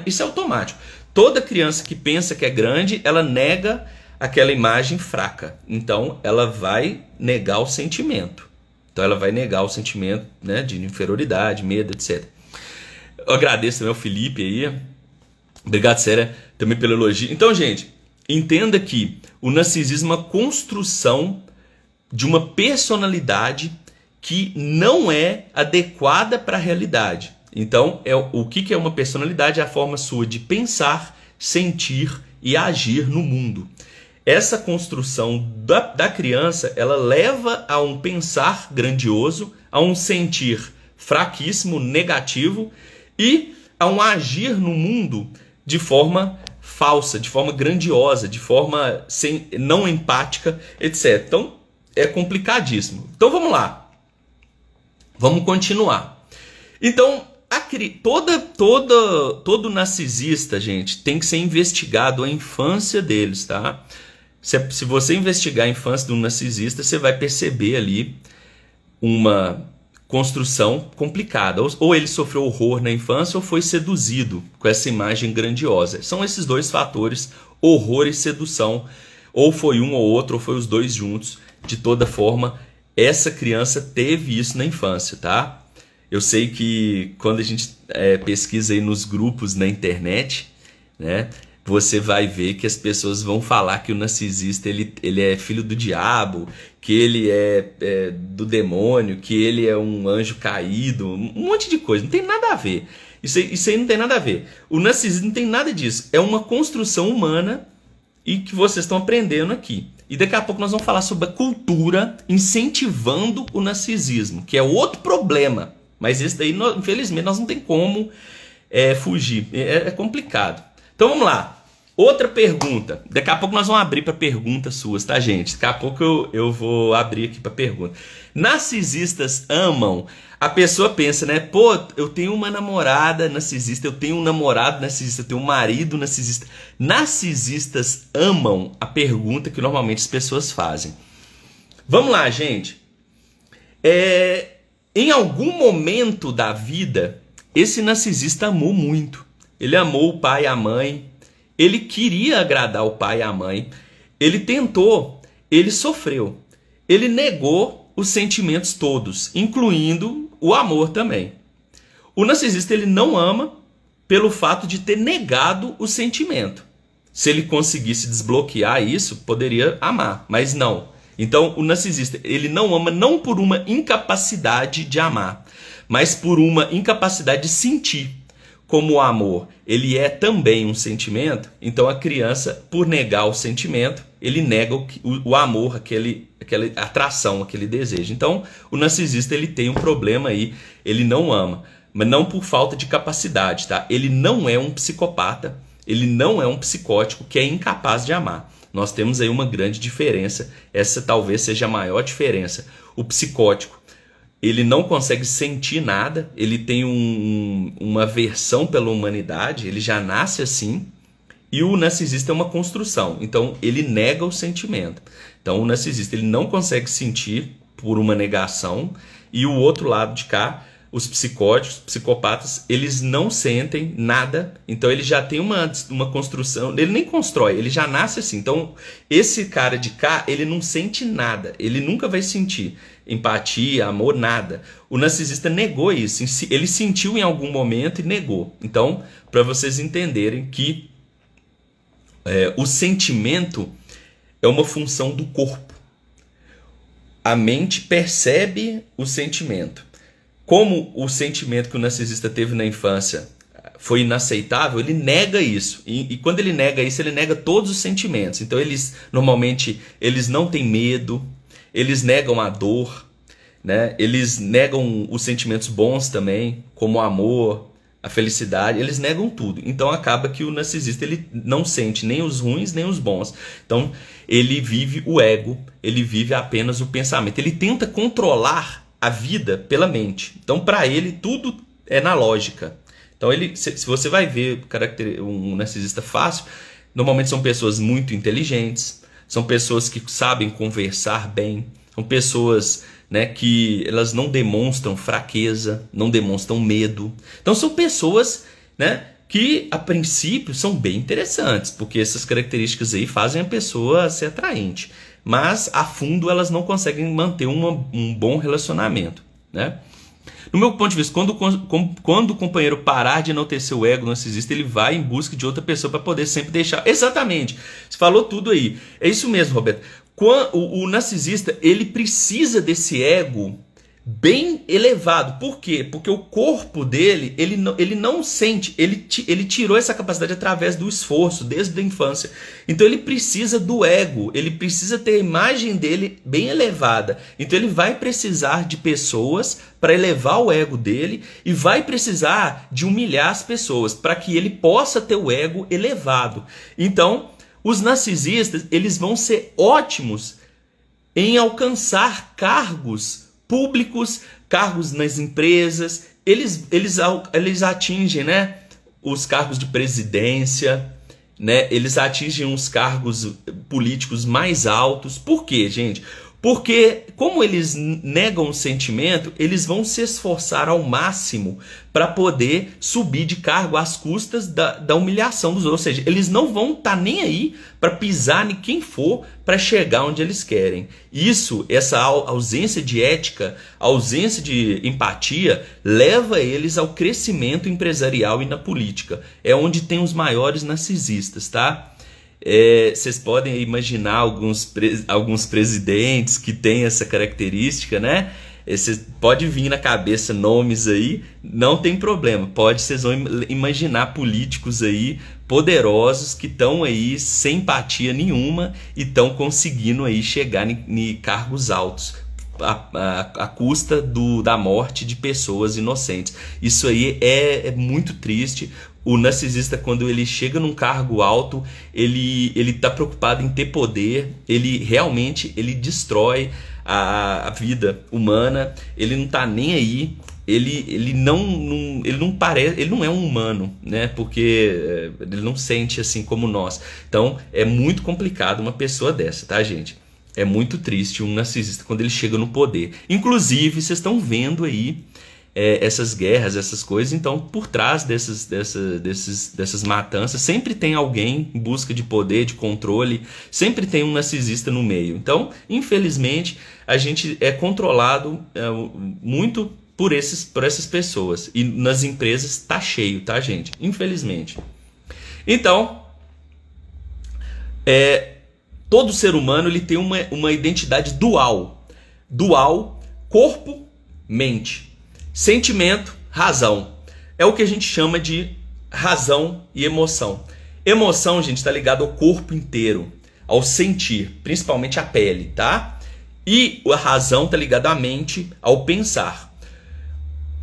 isso é automático. Toda criança que pensa que é grande, ela nega aquela imagem fraca. Então ela vai negar o sentimento. Então ela vai negar o sentimento, né, de inferioridade, medo, etc. Eu agradeço também ao Felipe aí. Obrigado, Séria, também pelo elogio. Então, gente, entenda que o narcisismo é uma construção de uma personalidade que não é adequada para a realidade. Então, o que é uma personalidade? É a forma sua de pensar, sentir e agir no mundo. Essa construção da criança, ela leva a um pensar grandioso, a um sentir fraquíssimo, negativo e a um agir no mundo de forma falsa, de forma grandiosa, de forma não empática, etc. Então, é complicadíssimo. Então, vamos lá. Vamos continuar. Então, todo narcisista, gente, tem que ser investigado a infância deles, tá? Se você investigar a infância de um narcisista, você vai perceber ali uma construção complicada. Ou ele sofreu horror na infância ou foi seduzido com essa imagem grandiosa. São esses dois fatores, horror e sedução. Ou foi um ou outro, ou foi os dois juntos. De toda forma, essa criança teve isso na infância, tá? Eu sei que quando a gente pesquisa aí nos grupos na internet, né, você vai ver que as pessoas vão falar que o narcisista ele é filho do diabo, que ele é do demônio, que ele é um anjo caído, um monte de coisa. Não tem nada a ver. Isso aí não tem nada a ver. O narcisismo não tem nada disso. É uma construção humana e que vocês estão aprendendo aqui. E daqui a pouco nós vamos falar sobre a cultura incentivando o narcisismo, que é outro problema. Mas esse daí, infelizmente, nós não tem como fugir. É complicado. Então vamos lá. Outra pergunta. Daqui a pouco nós vamos abrir para perguntas suas, tá, gente? Daqui a pouco eu vou abrir aqui para pergunta. Narcisistas amam. A pessoa pensa, né? Pô, eu tenho uma namorada narcisista, eu tenho um namorado narcisista, eu tenho um marido narcisista. Narcisistas amam a pergunta que normalmente as pessoas fazem. Vamos lá, gente. Em algum momento da vida, esse narcisista amou muito. Ele amou o pai e a mãe. Ele queria agradar o pai e a mãe. Ele tentou. Ele sofreu. Ele negou os sentimentos todos, incluindo o amor também. O narcisista ele não ama pelo fato de ter negado o sentimento. Se ele conseguisse desbloquear isso, poderia amar, mas não. Então, o narcisista, ele não ama não por uma incapacidade de amar, mas por uma incapacidade de sentir. Como o amor, ele é também um sentimento, então a criança, por negar o sentimento, ele nega o amor, aquela atração, aquele desejo. Então, o narcisista, ele tem um problema aí, ele não ama, mas não por falta de capacidade, tá? Ele não é um psicopata, ele não é um psicótico que é incapaz de amar. Nós temos aí uma grande diferença, essa talvez seja a maior diferença. O psicótico, ele não consegue sentir nada, ele tem uma aversão pela humanidade, ele já nasce assim, e o narcisista é uma construção, então ele nega o sentimento. Então o narcisista ele não consegue sentir por uma negação, e o outro lado de cá, os psicóticos, psicopatas, eles não sentem nada, então ele já tem uma construção, ele nem constrói, ele já nasce assim. Então esse cara de cá, ele não sente nada, ele nunca vai sentir empatia, amor, nada. O narcisista negou isso, ele sentiu em algum momento e negou. Então, para vocês entenderem que o sentimento é uma função do corpo. A mente percebe o sentimento. Como o sentimento que o narcisista teve na infância foi inaceitável, ele nega isso. E quando ele nega isso, ele nega todos os sentimentos. Então, normalmente, eles não têm medo, eles negam a dor, né? Eles negam os sentimentos bons também, como o amor, a felicidade, eles negam tudo. Então acaba que o narcisista ele não sente nem os ruins nem os bons. Então ele vive o ego, ele vive apenas o pensamento. Ele tenta controlar a vida pela mente. Então para ele tudo é na lógica. Então se você vai ver um narcisista fácil, normalmente são pessoas muito inteligentes, são pessoas que sabem conversar bem, são pessoas, né, que elas não demonstram fraqueza, não demonstram medo. Então são pessoas, né, que a princípio são bem interessantes, porque essas características aí fazem a pessoa ser atraente. Mas a fundo elas não conseguem manter um bom relacionamento, né? No meu ponto de vista, quando o companheiro parar de enaltecer o ego narcisista, ele vai em busca de outra pessoa para poder sempre deixar. Exatamente. Você falou tudo aí. É isso mesmo, Roberto. O narcisista, ele precisa desse ego bem elevado. Por quê? Porque o corpo dele, ele não sente, ele tirou essa capacidade através do esforço, desde a infância. Então ele precisa do ego, ele precisa ter a imagem dele bem elevada. Então ele vai precisar de pessoas para elevar o ego dele e vai precisar de humilhar as pessoas para que ele possa ter o ego elevado. Então, os narcisistas, eles vão ser ótimos em alcançar cargos públicos, cargos nas empresas, eles atingem, né, os cargos de presidência, né, eles atingem os cargos políticos mais altos. Por quê, gente? Porque, como eles negam o sentimento, eles vão se esforçar ao máximo para poder subir de cargo às custas da humilhação dos outros. Ou seja, eles não vão estar nem aí para pisar em quem for para chegar onde eles querem. Isso, essa ausência de ética, ausência de empatia, leva eles ao crescimento empresarial e na política. É onde tem os maiores narcisistas, tá? Vocês podem imaginar alguns presidentes que têm essa característica, né? Vocês pode vir na cabeça nomes aí, não tem problema. Vocês vão imaginar políticos aí poderosos que estão aí sem empatia nenhuma e estão conseguindo aí chegar em cargos altos à custa da morte de pessoas inocentes. Isso aí é muito triste. O narcisista, quando ele chega num cargo alto, ele está preocupado em ter poder, ele realmente destrói a vida humana, ele não está nem aí, ele não é um humano, né? Porque ele não sente assim como nós. Então é muito complicado uma pessoa dessa, tá, gente? É muito triste um narcisista quando ele chega no poder. Inclusive, vocês estão vendo aí essas guerras, essas coisas. Então, por trás dessas matanças, sempre tem alguém em busca de poder, de controle, sempre tem um narcisista no meio. Então, infelizmente, a gente é controlado muito por essas pessoas. E nas empresas tá cheio, tá, gente? Infelizmente. Então, todo ser humano ele tem uma identidade dual. Dual, corpo, mente. Sentimento, razão. É o que a gente chama de razão e emoção. Emoção, gente, está ligado ao corpo inteiro, ao sentir, principalmente a pele, tá? E a razão está ligada à mente, ao pensar.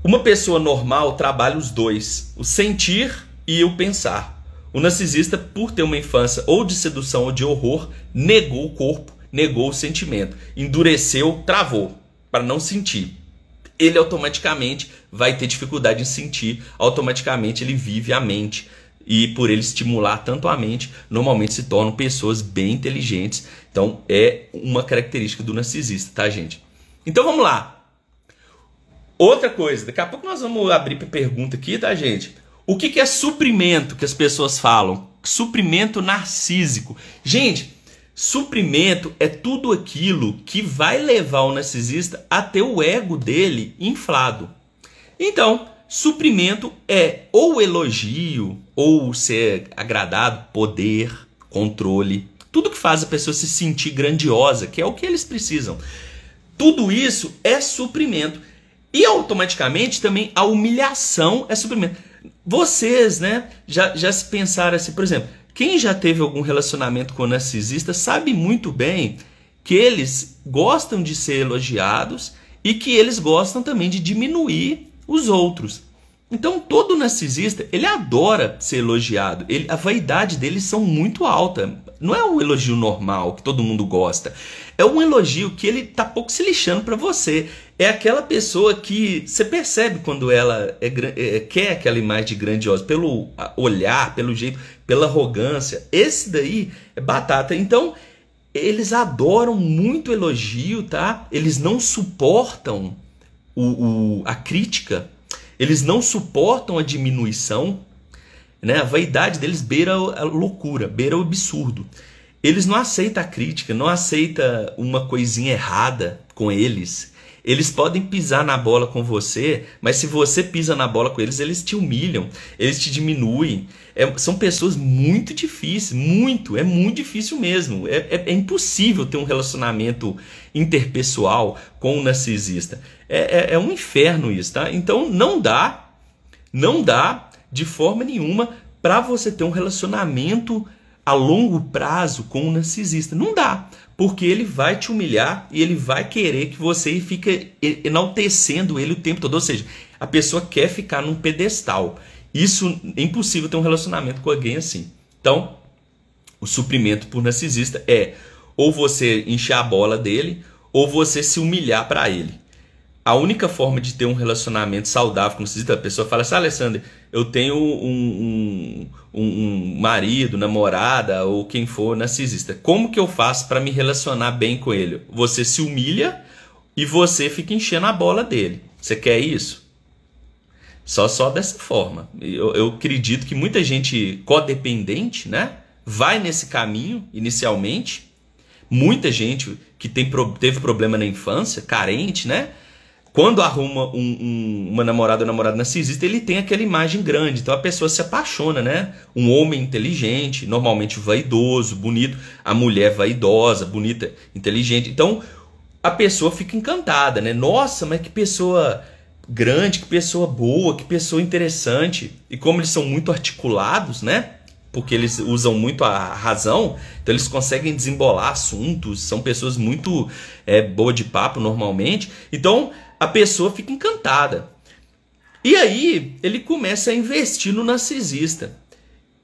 Uma pessoa normal trabalha os dois, o sentir e o pensar. O narcisista, por ter uma infância ou de sedução ou de horror, negou o corpo, negou o sentimento, endureceu, travou, para não sentir. Ele automaticamente vai ter dificuldade em sentir, automaticamente ele vive a mente. E por ele estimular tanto a mente, normalmente se tornam pessoas bem inteligentes. Então é uma característica do narcisista, tá, gente? Então vamos lá. Outra coisa, daqui a pouco nós vamos abrir para pergunta aqui, tá, gente? O que é suprimento que as pessoas falam? Suprimento narcísico. Gente, suprimento é tudo aquilo que vai levar o narcisista a ter o ego dele inflado. Então, suprimento é ou elogio, ou ser agradado, poder, controle. Tudo que faz a pessoa se sentir grandiosa, que é o que eles precisam. Tudo isso é suprimento. E automaticamente também a humilhação é suprimento. Vocês, né, já se pensaram assim, por exemplo, quem já teve algum relacionamento com narcisista sabe muito bem que eles gostam de ser elogiados e que eles gostam também de diminuir os outros. Então todo narcisista, ele adora ser elogiado. A vaidade deles são muito alta. Não é um elogio normal que todo mundo gosta. É um elogio que ele tá pouco se lixando para você. É aquela pessoa que você percebe quando ela quer aquela imagem de grandiosa, pelo olhar, pelo jeito, pela arrogância. Esse daí é batata. Então eles adoram muito elogio, tá? Eles não suportam a crítica. Eles não suportam a diminuição, né? A vaidade deles beira a loucura, beira o absurdo. Eles não aceitam a crítica, não aceitam uma coisinha errada com eles. Eles podem pisar na bola com você, mas se você pisa na bola com eles, eles te humilham, eles te diminuem. São pessoas muito difíceis, é muito difícil mesmo. É impossível ter um relacionamento interpessoal com um narcisista. É um inferno isso, tá? Então não dá de forma nenhuma para você ter um relacionamento a longo prazo com um narcisista. Não dá, porque ele vai te humilhar e ele vai querer que você fique enaltecendo ele o tempo todo. Ou seja, a pessoa quer ficar num pedestal. Isso é impossível ter um relacionamento com alguém assim. Então, o suprimento por narcisista é ou você encher a bola dele ou você se humilhar para ele. A única forma de ter um relacionamento saudável com o narcisista, a pessoa fala assim, Alessandro, eu tenho um marido, namorada ou quem for narcisista. Como que eu faço para me relacionar bem com ele? Você se humilha e você fica enchendo a bola dele. Você quer isso? Só dessa forma. Eu acredito que muita gente codependente, né, vai nesse caminho inicialmente. Muita gente que teve problema na infância, carente, né? Quando arruma uma namorada ou namorado narcisista, ele tem aquela imagem grande. Então a pessoa se apaixona, né? Um homem inteligente, normalmente vaidoso, bonito. A mulher vaidosa, bonita, inteligente. Então a pessoa fica encantada, né? Nossa, mas que pessoa grande, que pessoa boa, que pessoa interessante. E como eles são muito articulados, né? Porque eles usam muito a razão, então eles conseguem desembolar assuntos, são pessoas muito boa de papo normalmente. Então a pessoa fica encantada. E aí ele começa a investir no narcisista,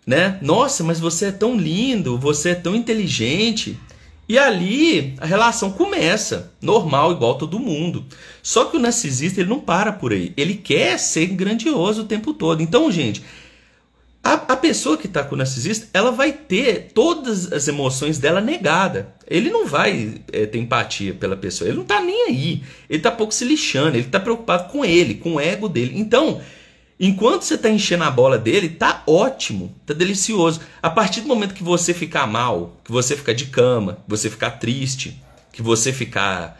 né? Nossa, mas você é tão lindo, você é tão inteligente. E ali a relação começa, normal, igual todo mundo. Só que o narcisista ele não para por aí, ele quer ser grandioso o tempo todo. Então, gente, a pessoa que está com o narcisista, ela vai ter todas as emoções dela negada. Ele não vai ter empatia pela pessoa, ele não está nem aí. Ele está pouco se lixando, ele está preocupado com ele, com o ego dele. Então, enquanto você está enchendo a bola dele, tá ótimo, tá delicioso. A partir do momento que você ficar mal, que você ficar de cama, que você ficar triste, que você ficar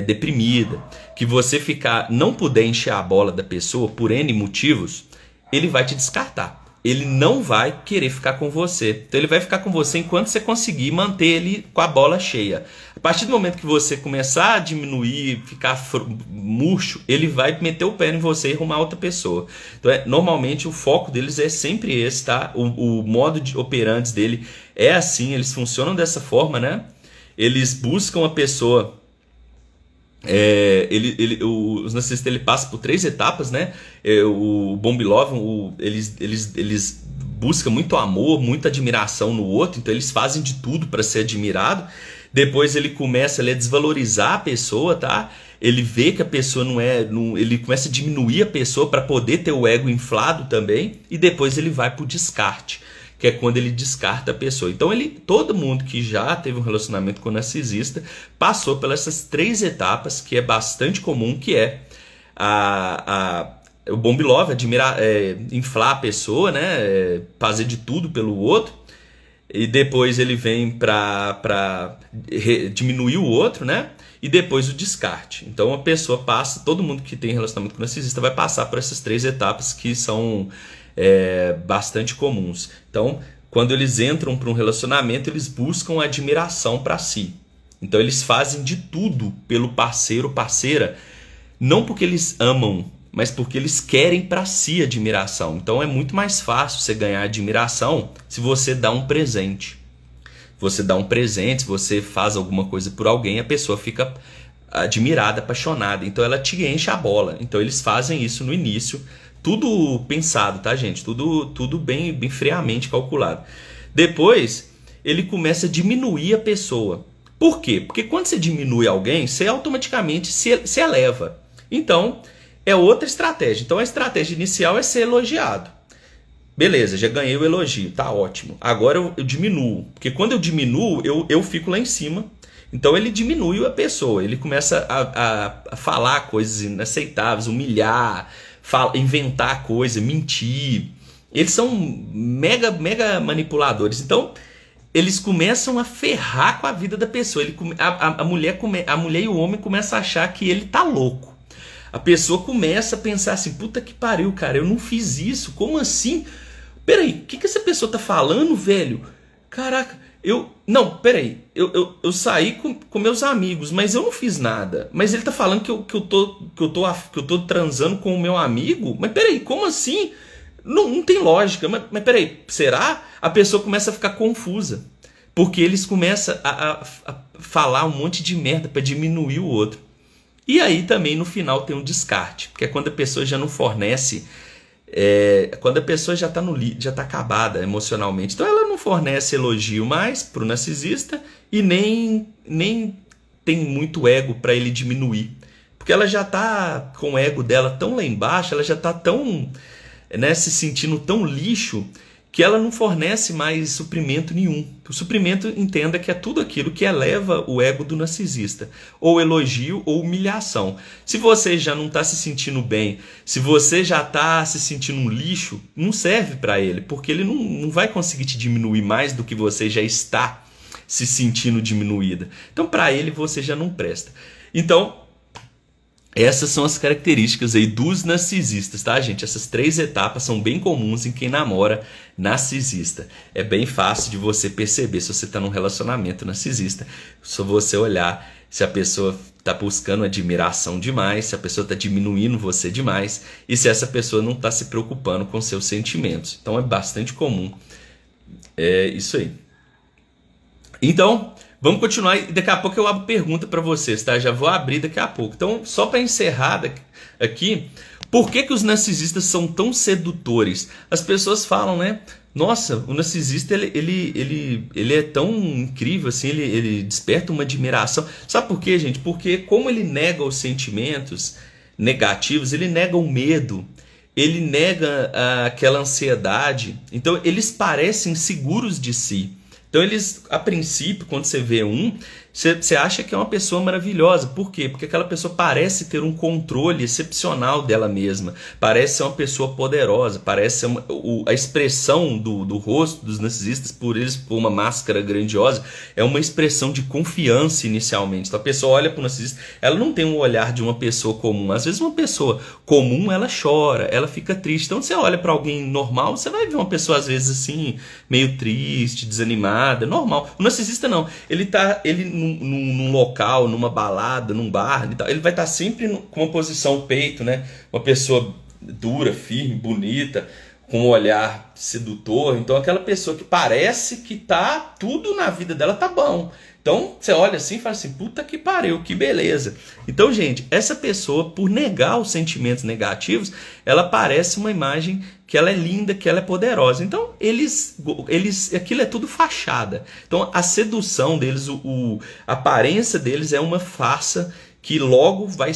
deprimida, que você não puder encher a bola da pessoa por N motivos, ele vai te descartar. Ele não vai querer ficar com você. Então ele vai ficar com você enquanto você conseguir manter ele com a bola cheia. A partir do momento que você começar a diminuir, ficar murcho, ele vai meter o pé em você e arrumar outra pessoa. Então normalmente o foco deles é sempre esse, tá? O modo de operantes dele é assim, eles funcionam dessa forma, né? Eles buscam a pessoa... os narcisistas ele passa por 3 etapas, né? O Bomb Love, eles buscam muito amor, muita admiração no outro, então eles fazem de tudo para ser admirado. Depois ele começa a desvalorizar a pessoa, tá? Ele vê que a pessoa ele começa a diminuir a pessoa para poder ter o ego inflado também, e depois ele vai para o descarte, que é quando ele descarta a pessoa. Então todo mundo que já teve um relacionamento com o narcisista passou pelas essas 3 etapas, que é bastante comum, que é o Bomb Love, inflar a pessoa, né? Fazer de tudo pelo outro. E depois ele vem para diminuir o outro, né? E depois o descarte. Então a pessoa passa, todo mundo que tem relacionamento com o narcisista vai passar por essas 3 etapas que são bastante comuns. Então, quando eles entram para um relacionamento, eles buscam admiração para si. Então, eles fazem de tudo pelo parceiro, parceira, não porque eles amam, mas porque eles querem para si admiração. Então, é muito mais fácil você ganhar admiração se você dá um presente. Você dá um presente, se você faz alguma coisa por alguém, a pessoa fica admirada, apaixonada. Então, ela te enche a bola. Então, eles fazem isso no início. Tudo pensado, tá, gente? Tudo bem friamente calculado. Depois, ele começa a diminuir a pessoa. Por quê? Porque quando você diminui alguém, você automaticamente se eleva. Então, é outra estratégia. Então, a estratégia inicial é ser elogiado. Beleza, já ganhei o elogio, tá ótimo. Agora eu diminuo. Porque quando eu diminuo, eu fico lá em cima. Então, ele diminui a pessoa. Ele começa a falar coisas inaceitáveis, humilhar, inventar coisa, mentir. Eles são mega manipuladores. Então, eles começam a ferrar com a vida da pessoa. A mulher e o homem começam a achar que ele tá louco. A pessoa começa a pensar assim, puta que pariu, cara, eu não fiz isso. Como assim? Peraí, o que essa pessoa tá falando, velho? Caraca, eu saí com meus amigos, mas eu não fiz nada. Mas ele tá falando que eu tô transando com o meu amigo? Mas peraí, como assim? Não tem lógica. Mas peraí, será? A pessoa começa a ficar confusa. Porque eles começam a falar um monte de merda para diminuir o outro. E aí também no final tem um descarte, que é quando a pessoa já não fornece... quando a pessoa já tá acabada emocionalmente. Então ela não fornece elogio mais pro narcisista e nem tem muito ego para ele diminuir. Porque ela já tá com o ego dela tão lá embaixo, ela já tá tão, né, se sentindo tão lixo, que ela não fornece mais suprimento nenhum. O suprimento, entenda que é tudo aquilo que eleva o ego do narcisista, ou elogio ou humilhação. Se você já não está se sentindo bem, se você já está se sentindo um lixo, não serve para ele, porque ele não vai conseguir te diminuir mais do que você já está se sentindo diminuída. Então, para ele, você já não presta. Então, essas são as características aí dos narcisistas, tá, gente? Essas 3 etapas são bem comuns em quem namora narcisista. É bem fácil de você perceber se você está num relacionamento narcisista. Só você olhar se a pessoa está buscando admiração demais, se a pessoa está diminuindo você demais e se essa pessoa não está se preocupando com seus sentimentos. Então é bastante comum. É isso aí. Então, vamos continuar e daqui a pouco eu abro pergunta para vocês, tá? Já vou abrir daqui a pouco. Então, só para encerrar aqui, por que os narcisistas são tão sedutores? As pessoas falam, né? Nossa, o narcisista ele é tão incrível assim, ele desperta uma admiração. Sabe por quê, gente? Porque como ele nega os sentimentos negativos, ele nega o medo, ele nega aquela ansiedade. Então, eles parecem seguros de si. Então eles, a princípio, quando você vê você acha que é uma pessoa maravilhosa. Por quê? Porque aquela pessoa parece ter um controle excepcional dela mesma. Parece ser uma pessoa poderosa. Parece ser a expressão do rosto dos narcisistas, por eles por uma máscara grandiosa, é uma expressão de confiança inicialmente. Então a pessoa olha para o narcisista, ela não tem um olhar de uma pessoa comum. Às vezes uma pessoa comum, ela chora, ela fica triste. Então você olha para alguém normal, você vai ver uma pessoa às vezes assim, meio triste, desanimada, normal. O narcisista não. Ele num local, numa balada, num bar, ele vai estar sempre com uma posição peito, né? Uma pessoa dura, firme, bonita, com um olhar sedutor. Então aquela pessoa que parece que tá tudo na vida dela tá bom. Então você olha assim e fala assim, puta que pariu, que beleza. Então, gente, essa pessoa, por negar os sentimentos negativos, ela parece uma imagem que ela é linda, que ela é poderosa. Então, aquilo é tudo fachada. Então, a sedução deles, a aparência deles é uma farsa que logo vai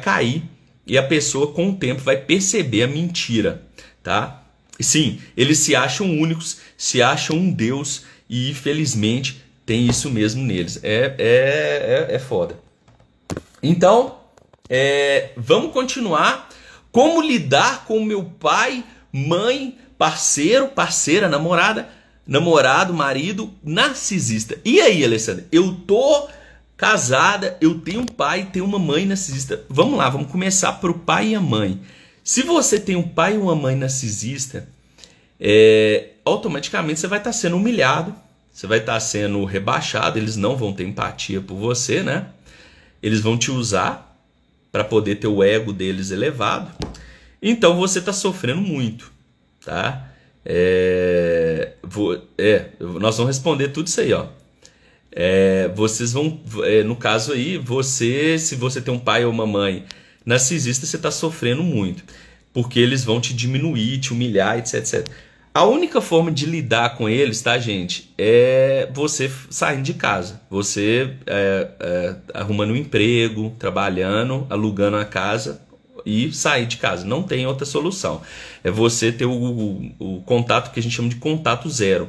cair e a pessoa, com o tempo, vai perceber a mentira, tá? Sim, eles se acham únicos, se acham um Deus e, infelizmente, tem isso mesmo neles. É foda. Então, vamos continuar. Como lidar com meu pai, mãe, parceiro, parceira, namorado, marido, narcisista. E aí, Alessandra? Eu tô casada, eu tenho um pai, tenho uma mãe narcisista. Vamos lá, vamos começar pro pai e a mãe. Se você tem um pai e uma mãe narcisista, automaticamente você vai estar sendo humilhado. Você vai estar sendo rebaixado, eles não vão ter empatia por você, né? Eles vão te usar para poder ter o ego deles elevado. Então você está sofrendo muito, tá? Nós vamos responder tudo isso aí, ó. Vocês vão, no caso aí, se você tem um pai ou uma mãe narcisista, você está sofrendo muito, porque eles vão te diminuir, te humilhar, etc. A única forma de lidar com eles, tá, gente, é você saindo de casa. Você arrumando um emprego, trabalhando, alugando a casa e sair de casa. Não tem outra solução. É você ter o contato que a gente chama de contato zero.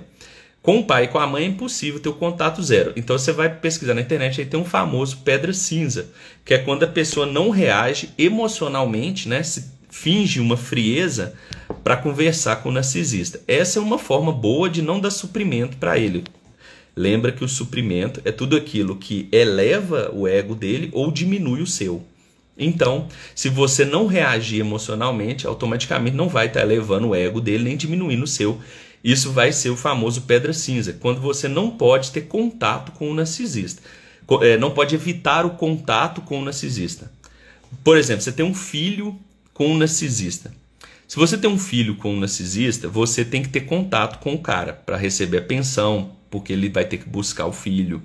Com o pai e com a mãe é impossível ter o contato zero. Então você vai pesquisar na internet, aí tem um famoso pedra cinza, que é quando a pessoa não reage emocionalmente, né, finge uma frieza para conversar com o narcisista. Essa é uma forma boa de não dar suprimento para ele. Lembra que o suprimento é tudo aquilo que eleva o ego dele ou diminui o seu. Então, se você não reagir emocionalmente, automaticamente não vai estar elevando o ego dele nem diminuindo o seu. Isso vai ser o famoso pedra cinza, quando você não pode ter contato com o narcisista. Não pode evitar o contato com o narcisista. Por exemplo, você tem um filho com um narcisista. Se você tem um filho com um narcisista, você tem que ter contato com o cara para receber a pensão, porque ele vai ter que buscar o filho.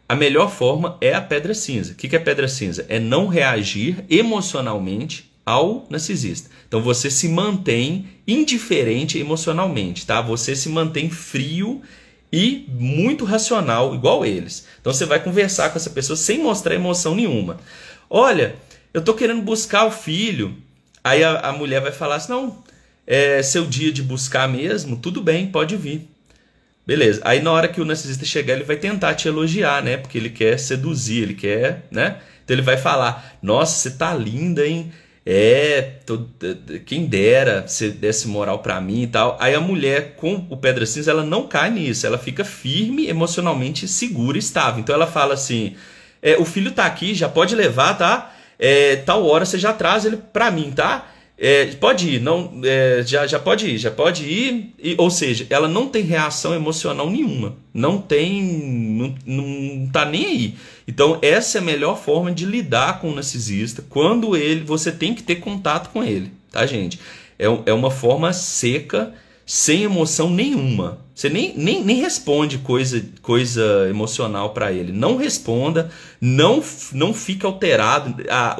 A melhor forma é a pedra cinza. O que é pedra cinza? É não reagir emocionalmente ao narcisista. Então você se mantém indiferente emocionalmente, tá? Você se mantém frio e muito racional, igual eles. Então você vai conversar com essa pessoa sem mostrar emoção nenhuma. Olha, eu tô querendo buscar o filho. Aí a mulher vai falar assim, não, é seu dia de buscar mesmo, tudo bem, pode vir. Beleza. Aí na hora que o narcisista chegar, ele vai tentar te elogiar, né? Porque ele quer seduzir, ele quer, né? Então ele vai falar, nossa, você tá linda, hein? Quem dera você desse moral pra mim e tal. Aí a mulher com o Pedra Cinza, ela não cai nisso, ela fica firme, emocionalmente segura e estável. Então ela fala assim, o filho tá aqui, já pode levar, tá? Tal hora você já traz ele pra mim, tá? Pode ir, não, já pode ir. Ou seja, ela não tem reação emocional nenhuma, não tá nem aí. Então essa é a melhor forma de lidar com o narcisista, quando você tem que ter contato com ele, tá, gente? É uma forma seca, sem emoção nenhuma. Você nem responde coisa emocional para ele. Não responda, não fica alterado. A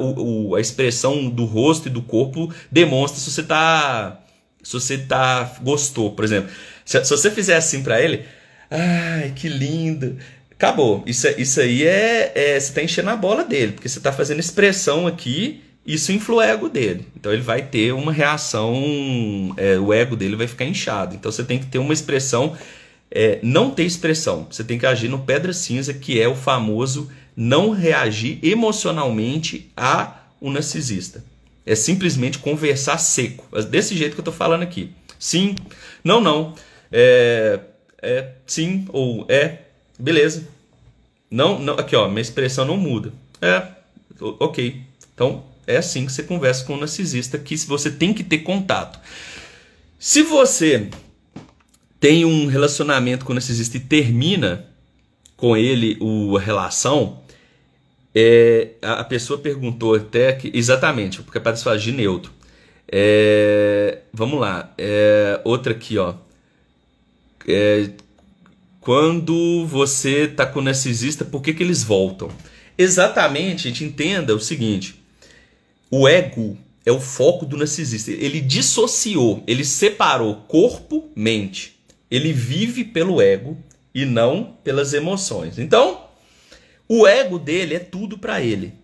expressão do rosto e do corpo demonstra se você gostou. Por exemplo, se você fizer assim para ele, ai, que lindo. Acabou. Isso aí você está enchendo a bola dele, porque você está fazendo expressão aqui. Isso infla o ego dele. Então ele vai ter uma reação, o ego dele vai ficar inchado. Então você tem que ter uma expressão, não ter expressão. Você tem que agir no Pedra Cinza, que é o famoso não reagir emocionalmente a um narcisista. É simplesmente conversar seco. Desse jeito que eu estou falando aqui. Sim, não. Sim ou beleza. Não, aqui ó, minha expressão não muda. Ok. Então é assim que você conversa com o narcisista, que você tem que ter contato. Se você tem um relacionamento com o narcisista e termina com ele a relação, a pessoa perguntou até que, exatamente, porque é para desfazer neutro. Vamos lá. Outra aqui, ó. Quando você está com o narcisista, por que eles voltam? Exatamente, a gente entenda o seguinte. O ego é o foco do narcisista. Ele dissociou, ele separou corpo, mente. Ele vive pelo ego e não pelas emoções. Então, o ego dele é tudo para ele.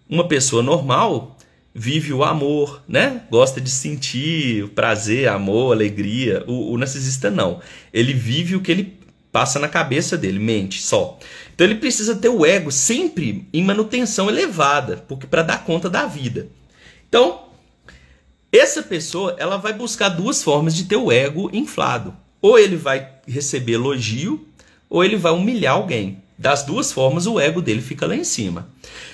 Uma pessoa normal vive o amor, né? Gosta de sentir o prazer, amor, alegria. O narcisista não. Ele vive o que ele passa na cabeça dele, mente só. Então ele precisa ter o ego sempre em manutenção elevada, porque para dar conta da vida. Então, essa pessoa, ela vai buscar duas formas de ter o ego inflado. Ou ele vai receber elogio, ou ele vai humilhar alguém. Das duas formas, o ego dele fica lá em cima.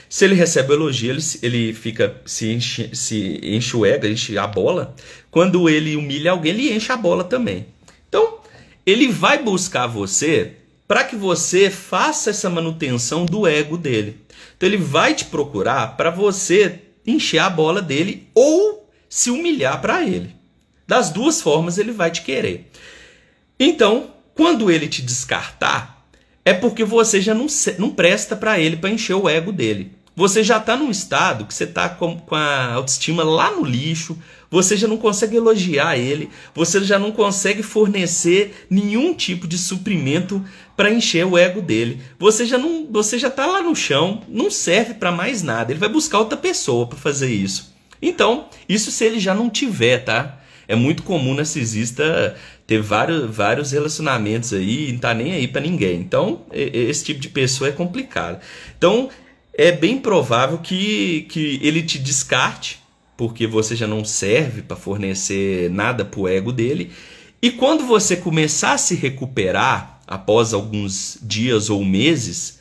Se ele recebe elogio, ele fica se enche o ego, enche a bola. Quando ele humilha alguém, ele enche a bola também. Então, ele vai buscar você para que você faça essa manutenção do ego dele. Então ele vai te procurar para você encher a bola dele ou se humilhar para ele. Das duas formas ele vai te querer. Então, quando ele te descartar, é porque você já não presta para ele, para encher o ego dele. Você já está num estado que você está com a autoestima lá no lixo, você já não consegue elogiar ele, você já não consegue fornecer nenhum tipo de suprimento para encher o ego dele. Você já está lá no chão, não serve para mais nada. Ele vai buscar outra pessoa para fazer isso. Então, isso se ele já não tiver, tá? É muito comum narcisista ter vários relacionamentos aí e não tá nem aí para ninguém. Então, esse tipo de pessoa é complicado. Então, é bem provável que ele te descarte, porque você já não serve para fornecer nada para o ego dele. E quando você começar a se recuperar, após alguns dias ou meses,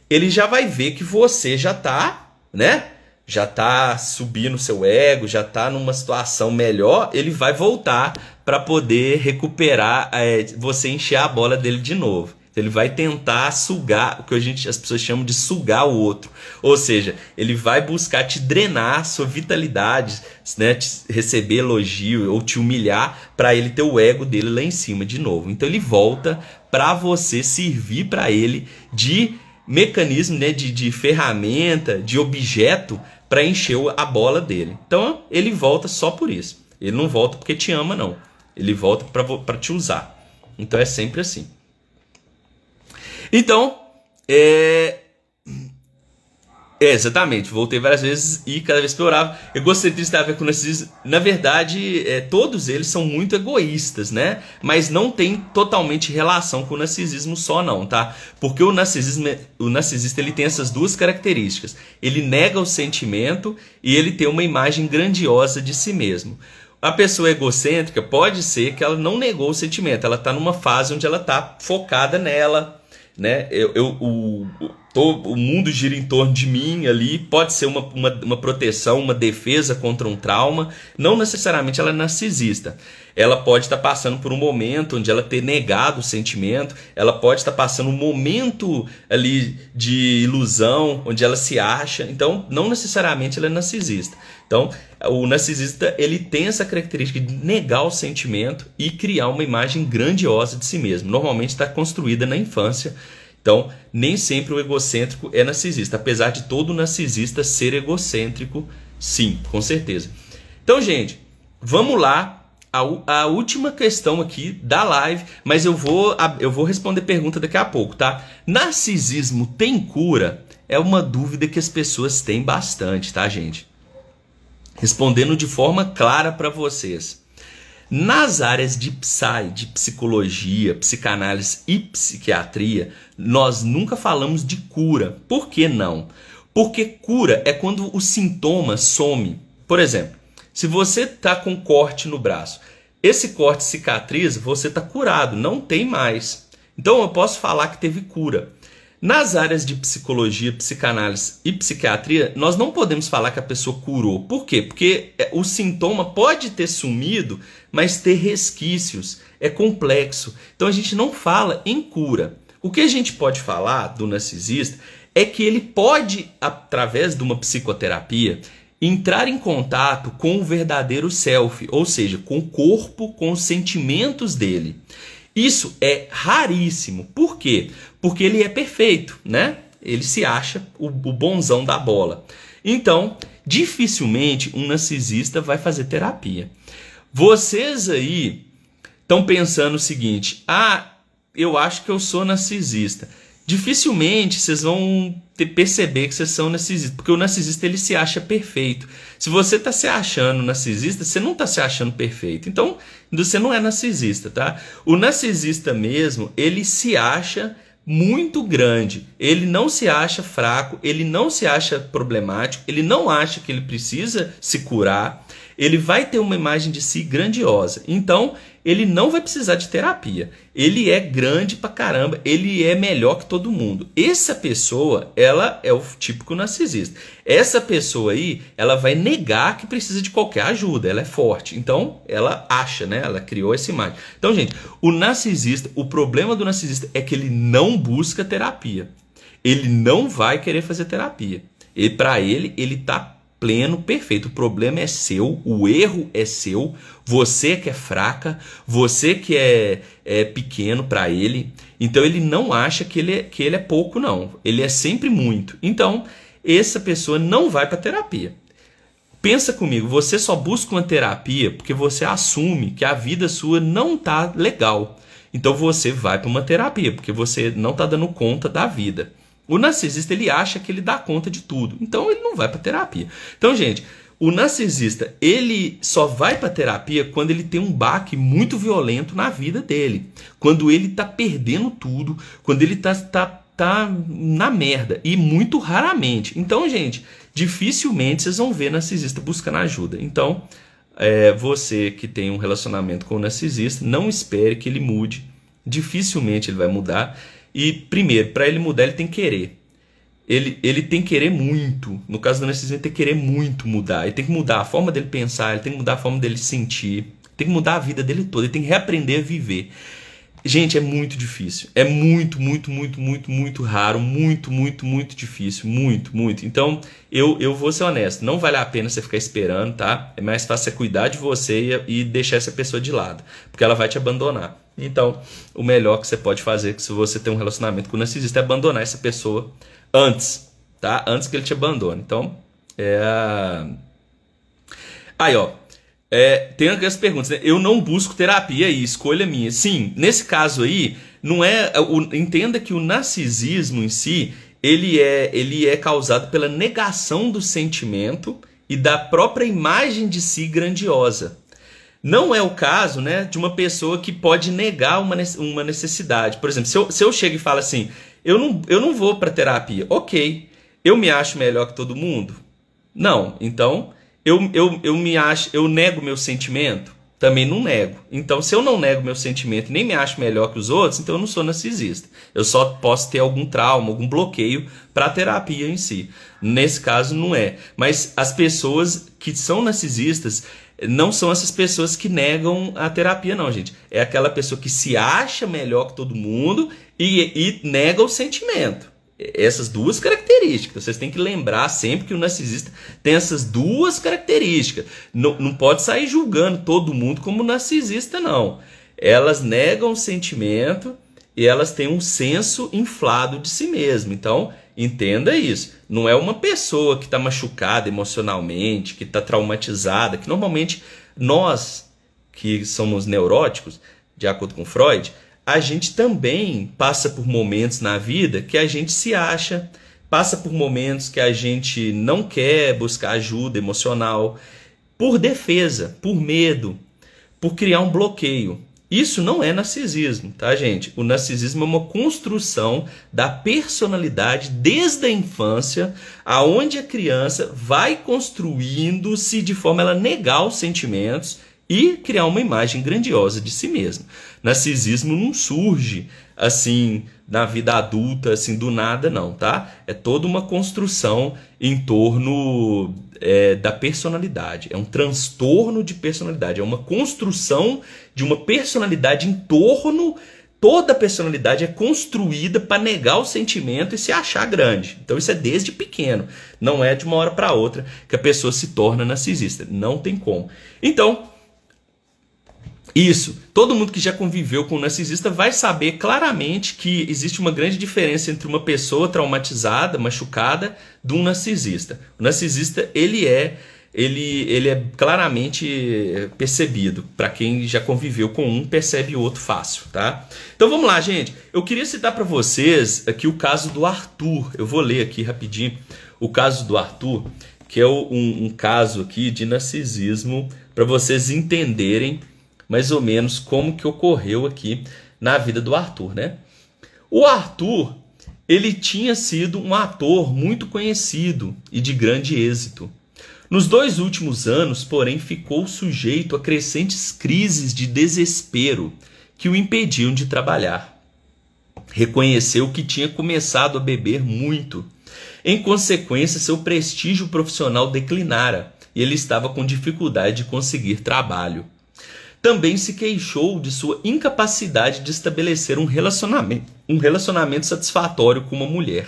ele já vai ver que você já está, né? Já está subindo seu ego, já está numa situação melhor, ele vai voltar para poder recuperar, você encher a bola dele de novo. Ele vai tentar sugar, o que as pessoas chamam de sugar o outro. Ou seja, ele vai buscar te drenar sua vitalidade, né? Te receber elogio ou te humilhar para ele ter o ego dele lá em cima de novo. Então ele volta para você servir para ele de mecanismo, né? de ferramenta, de objeto para encher a bola dele. Então ele volta só por isso. Ele não volta porque te ama, não. Ele volta para te usar. Então é sempre assim. Então, exatamente, voltei várias vezes e cada vez piorava. Egocentrismo tem a ver com narcisismo. Na verdade, todos eles são muito egoístas, né? Mas não tem totalmente relação com o narcisismo só não, tá? Porque o narcisista ele tem essas duas características. Ele nega o sentimento e ele tem uma imagem grandiosa de si mesmo. A pessoa egocêntrica pode ser que ela não negou o sentimento, ela está numa fase onde ela está focada nela, né? O mundo gira em torno de mim ali, pode ser uma proteção, uma defesa contra um trauma. Não necessariamente ela é narcisista. Ela pode estar passando por um momento onde ela ter negado o sentimento, ela pode estar passando um momento ali de ilusão, onde ela se acha. Então, não necessariamente ela é narcisista. Então, o narcisista ele tem essa característica de negar o sentimento e criar uma imagem grandiosa de si mesmo. Normalmente está construída na infância. Então, nem sempre o egocêntrico é narcisista, apesar de todo narcisista ser egocêntrico, sim, com certeza. Então, gente, vamos lá, a última questão aqui da live, mas eu vou responder pergunta daqui a pouco, tá? Narcisismo tem cura? É uma dúvida que as pessoas têm bastante, tá, gente? Respondendo de forma clara para vocês. Nas áreas de psicologia, psicanálise e psiquiatria, nós nunca falamos de cura. Por que não? Porque cura é quando o sintoma some. Por exemplo, se você está com corte no braço, esse corte cicatriza, você está curado, não tem mais. Então eu posso falar que teve cura. Nas áreas de psicologia, psicanálise e psiquiatria, nós não podemos falar que a pessoa curou. Por quê? Porque o sintoma pode ter sumido, mas ter resquícios. É complexo. Então a gente não fala em cura. O que a gente pode falar do narcisista é que ele pode, através de uma psicoterapia, entrar em contato com o verdadeiro self, ou seja, com o corpo, com os sentimentos dele. Isso é raríssimo. Por quê? Porque ele é perfeito, né? Ele se acha o bonzão da bola. Então, dificilmente um narcisista vai fazer terapia. Vocês aí estão pensando o seguinte: eu acho que eu sou narcisista. Dificilmente vocês vão perceber que vocês são narcisistas, porque o narcisista ele se acha perfeito. Se você está se achando narcisista, você não está se achando perfeito. Então, você não é narcisista, tá? O narcisista mesmo, ele se acha muito grande. Ele não se acha fraco, ele não se acha problemático, ele não acha que ele precisa se curar. Ele vai ter uma imagem de si grandiosa. Então, ele não vai precisar de terapia. Ele é grande pra caramba, ele é melhor que todo mundo. Essa pessoa, ela é o típico narcisista. Essa pessoa aí, ela vai negar que precisa de qualquer ajuda, ela é forte. Então, ela acha, né? Ela criou essa imagem. Então, gente, o narcisista, o problema do narcisista é que ele não busca terapia. Ele não vai querer fazer terapia. E para ele tá pleno, perfeito. O problema é seu, o erro é seu, você que é fraca, você que é pequeno para ele. Então ele não acha que ele é pouco, não. Ele é sempre muito. Então essa pessoa não vai para terapia. Pensa comigo, você só busca uma terapia porque você assume que a vida sua não tá legal. Então você vai para uma terapia porque você não tá dando conta da vida. O narcisista, ele acha que ele dá conta de tudo. Então, ele não vai para terapia. Então, gente, o narcisista, ele só vai para terapia quando ele tem um baque muito violento na vida dele. Quando ele tá perdendo tudo, quando ele tá na merda. E muito raramente. Então, gente, dificilmente vocês vão ver narcisista buscando ajuda. Então, você que tem um relacionamento com o narcisista, não espere que ele mude. Dificilmente ele vai mudar. E, primeiro, para ele mudar, ele tem que querer. Ele tem que querer muito. No caso do narcisismo, ele tem que querer muito mudar. Ele tem que mudar a forma dele pensar, ele tem que mudar a forma dele sentir, tem que mudar a vida dele toda, ele tem que reaprender a viver. Gente, é muito difícil. É muito, muito, muito, muito, muito raro. Muito, muito, muito difícil. Muito, muito. Então, eu vou ser honesto. Não vale a pena você ficar esperando, tá? É mais fácil você cuidar de você e deixar essa pessoa de lado. Porque ela vai te abandonar. Então, o melhor que você pode fazer, se você tem um relacionamento com o narcisista, é abandonar essa pessoa antes, tá? Antes que ele te abandone. Então, Aí, ó. Tem aquelas perguntas, né? Eu não busco terapia aí, escolha minha. Sim, nesse caso aí, não é. Entenda que o narcisismo em si, ele é causado pela negação do sentimento e da própria imagem de si grandiosa. Não é o caso, né, de uma pessoa que pode negar uma necessidade. Por exemplo, se eu chego e falo assim, eu não vou para terapia. Ok, eu me acho melhor que todo mundo? Não, então eu nego meu sentimento? Também não nego. Então, se eu não nego meu sentimento e nem me acho melhor que os outros, então eu não sou narcisista. Eu só posso ter algum trauma, algum bloqueio para a terapia em si. Nesse caso, não é. Mas as pessoas que são narcisistas não são essas pessoas que negam a terapia, não, gente. É aquela pessoa que se acha melhor que todo mundo e nega o sentimento. Essas duas características. Vocês têm que lembrar sempre que o narcisista tem essas duas características. Não pode sair julgando todo mundo como narcisista, não. Elas negam o sentimento e elas têm um senso inflado de si mesmo. Então, entenda isso. Não é uma pessoa que está machucada emocionalmente, que está traumatizada, que normalmente nós, que somos neuróticos, de acordo com Freud, a gente também passa por momentos na vida que a gente se acha, passa por momentos que a gente não quer buscar ajuda emocional, por defesa, por medo, por criar um bloqueio. Isso não é narcisismo, tá, gente? O narcisismo é uma construção da personalidade desde a infância, aonde a criança vai construindo-se de forma a ela negar os sentimentos e criar uma imagem grandiosa de si mesmo. Narcisismo não surge assim na vida adulta, assim do nada, não, tá? É toda uma construção em torno da personalidade. É um transtorno de personalidade. É uma construção de uma personalidade em torno. Toda a personalidade é construída para negar o sentimento e se achar grande. Então isso é desde pequeno. Não é de uma hora para outra que a pessoa se torna narcisista. Não tem como. Então, isso, todo mundo que já conviveu com um narcisista vai saber claramente que existe uma grande diferença entre uma pessoa traumatizada, machucada, de um narcisista. O narcisista, ele é claramente percebido. Para quem já conviveu com um, percebe o outro fácil, tá? Então vamos lá, gente. Eu queria citar para vocês aqui o caso do Arthur. Eu vou ler aqui rapidinho o caso do Arthur, que é um caso aqui de narcisismo, para vocês entenderem mais ou menos como que ocorreu aqui na vida do Arthur, né? O Arthur, ele tinha sido um ator muito conhecido e de grande êxito. Nos 2 últimos anos, porém, ficou sujeito a crescentes crises de desespero que o impediam de trabalhar. Reconheceu que tinha começado a beber muito. Em consequência, seu prestígio profissional declinara e ele estava com dificuldade de conseguir trabalho. Também se queixou de sua incapacidade de estabelecer um relacionamento satisfatório com uma mulher.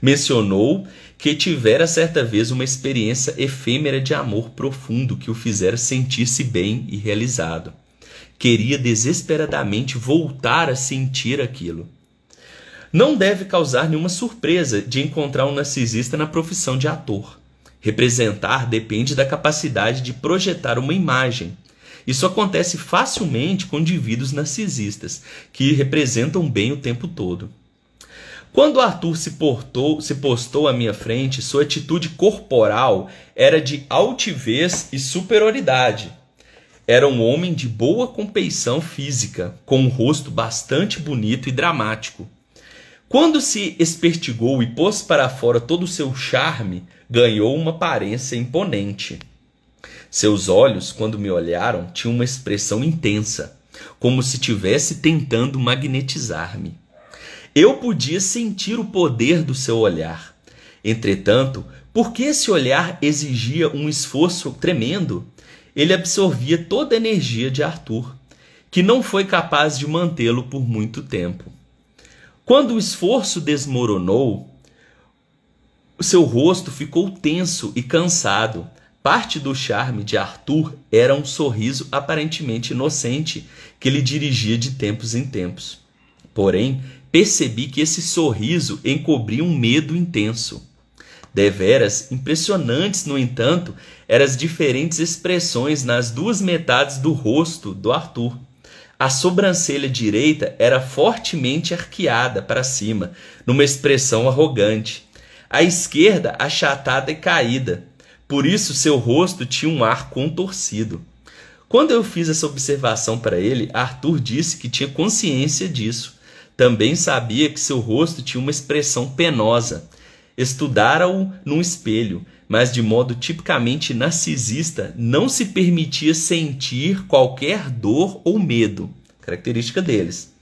Mencionou que tivera certa vez uma experiência efêmera de amor profundo que o fizera sentir-se bem e realizado. Queria desesperadamente voltar a sentir aquilo. Não deve causar nenhuma surpresa de encontrar um narcisista na profissão de ator. Representar depende da capacidade de projetar uma imagem. Isso acontece facilmente com indivíduos narcisistas, que representam bem o tempo todo. Quando Arthur se postou à minha frente, sua atitude corporal era de altivez e superioridade. Era um homem de boa compleição física, com um rosto bastante bonito e dramático. Quando se espertigou e pôs para fora todo o seu charme, ganhou uma aparência imponente. Seus olhos, quando me olharam, tinham uma expressão intensa, como se estivesse tentando magnetizar-me. Eu podia sentir o poder do seu olhar. Entretanto, porque esse olhar exigia um esforço tremendo, ele absorvia toda a energia de Arthur, que não foi capaz de mantê-lo por muito tempo. Quando o esforço desmoronou, o seu rosto ficou tenso e cansado. Parte do charme de Arthur era um sorriso aparentemente inocente que ele dirigia de tempos em tempos. Porém, percebi que esse sorriso encobria um medo intenso. Deveras impressionantes, no entanto, eram as diferentes expressões nas duas metades do rosto do Arthur. A sobrancelha direita era fortemente arqueada para cima, numa expressão arrogante. A esquerda achatada e caída. Por isso seu rosto tinha um ar contorcido. Quando eu fiz essa observação para ele, Arthur disse que tinha consciência disso. Também sabia que seu rosto tinha uma expressão penosa. Estudara-o num espelho, mas de modo tipicamente narcisista, não se permitia sentir qualquer dor ou medo, característica deles.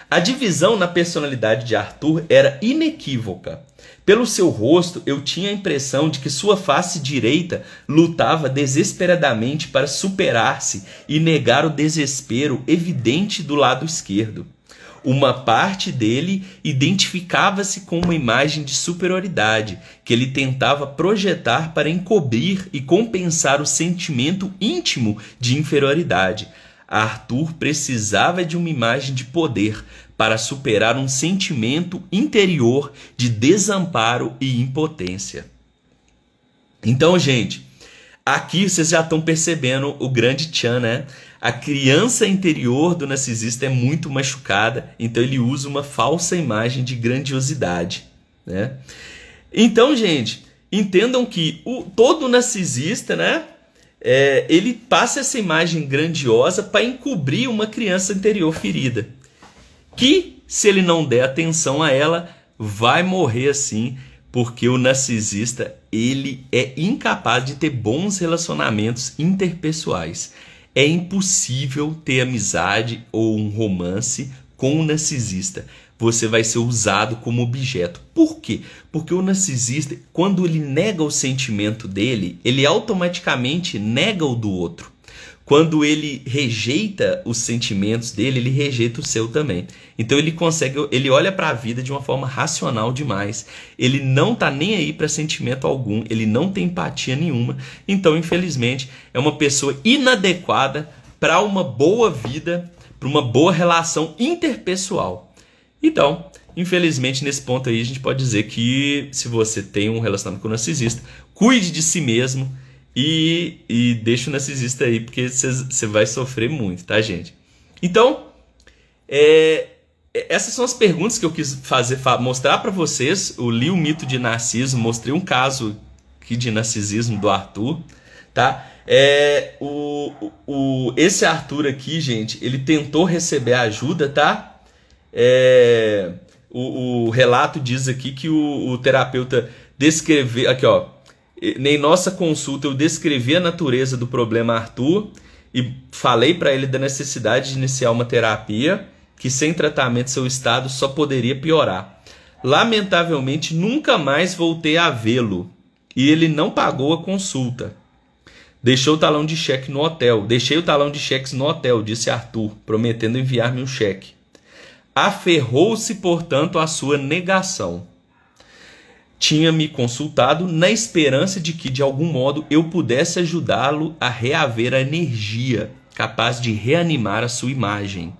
A divisão na personalidade de Arthur era inequívoca. Pelo seu rosto, eu tinha a impressão de que sua face direita lutava desesperadamente para superar-se e negar o desespero evidente do lado esquerdo. Uma parte dele identificava-se com uma imagem de superioridade que ele tentava projetar para encobrir e compensar o sentimento íntimo de inferioridade. Arthur precisava de uma imagem de poder para superar um sentimento interior de desamparo e impotência. Então, gente, aqui vocês já estão percebendo o grande tchan, né? A criança interior do narcisista é muito machucada, então ele usa uma falsa imagem de grandiosidade, né? Então, gente, entendam que todo narcisista, né? Ele passa essa imagem grandiosa para encobrir uma criança interior ferida, que, se ele não der atenção a ela, vai morrer assim, porque o narcisista ele é incapaz de ter bons relacionamentos interpessoais. É impossível ter amizade ou um romance com um narcisista. Você vai ser usado como objeto. Por quê? Porque o narcisista, quando ele nega o sentimento dele, ele automaticamente nega o do outro. Quando ele rejeita os sentimentos dele, ele rejeita o seu também. Então ele olha para a vida de uma forma racional demais. Ele não tá nem aí para sentimento algum, ele não tem empatia nenhuma. Então, infelizmente, é uma pessoa inadequada para uma boa vida, para uma boa relação interpessoal. Então, infelizmente, nesse ponto aí, a gente pode dizer que se você tem um relacionamento com um narcisista, cuide de si mesmo e deixa o narcisista aí, porque você vai sofrer muito, tá, gente? Então, essas são as perguntas que eu quis mostrar para vocês. Eu li o mito de Narciso, mostrei um caso aqui de narcisismo do Arthur, tá? Esse Arthur aqui, gente, ele tentou receber ajuda, tá? O relato diz aqui que o terapeuta descreveu, aqui ó, em nossa consulta eu descrevi a natureza do problema Arthur e falei para ele da necessidade de iniciar uma terapia, que sem tratamento seu estado só poderia piorar. Lamentavelmente nunca mais voltei a vê-lo e ele não pagou a consulta. Deixei o talão de cheques no hotel, disse Arthur, prometendo enviar-me um cheque. Aferrou-se, portanto, à sua negação. Tinha me consultado na esperança de que, de algum modo, eu pudesse ajudá-lo a reaver a energia capaz de reanimar a sua imagem.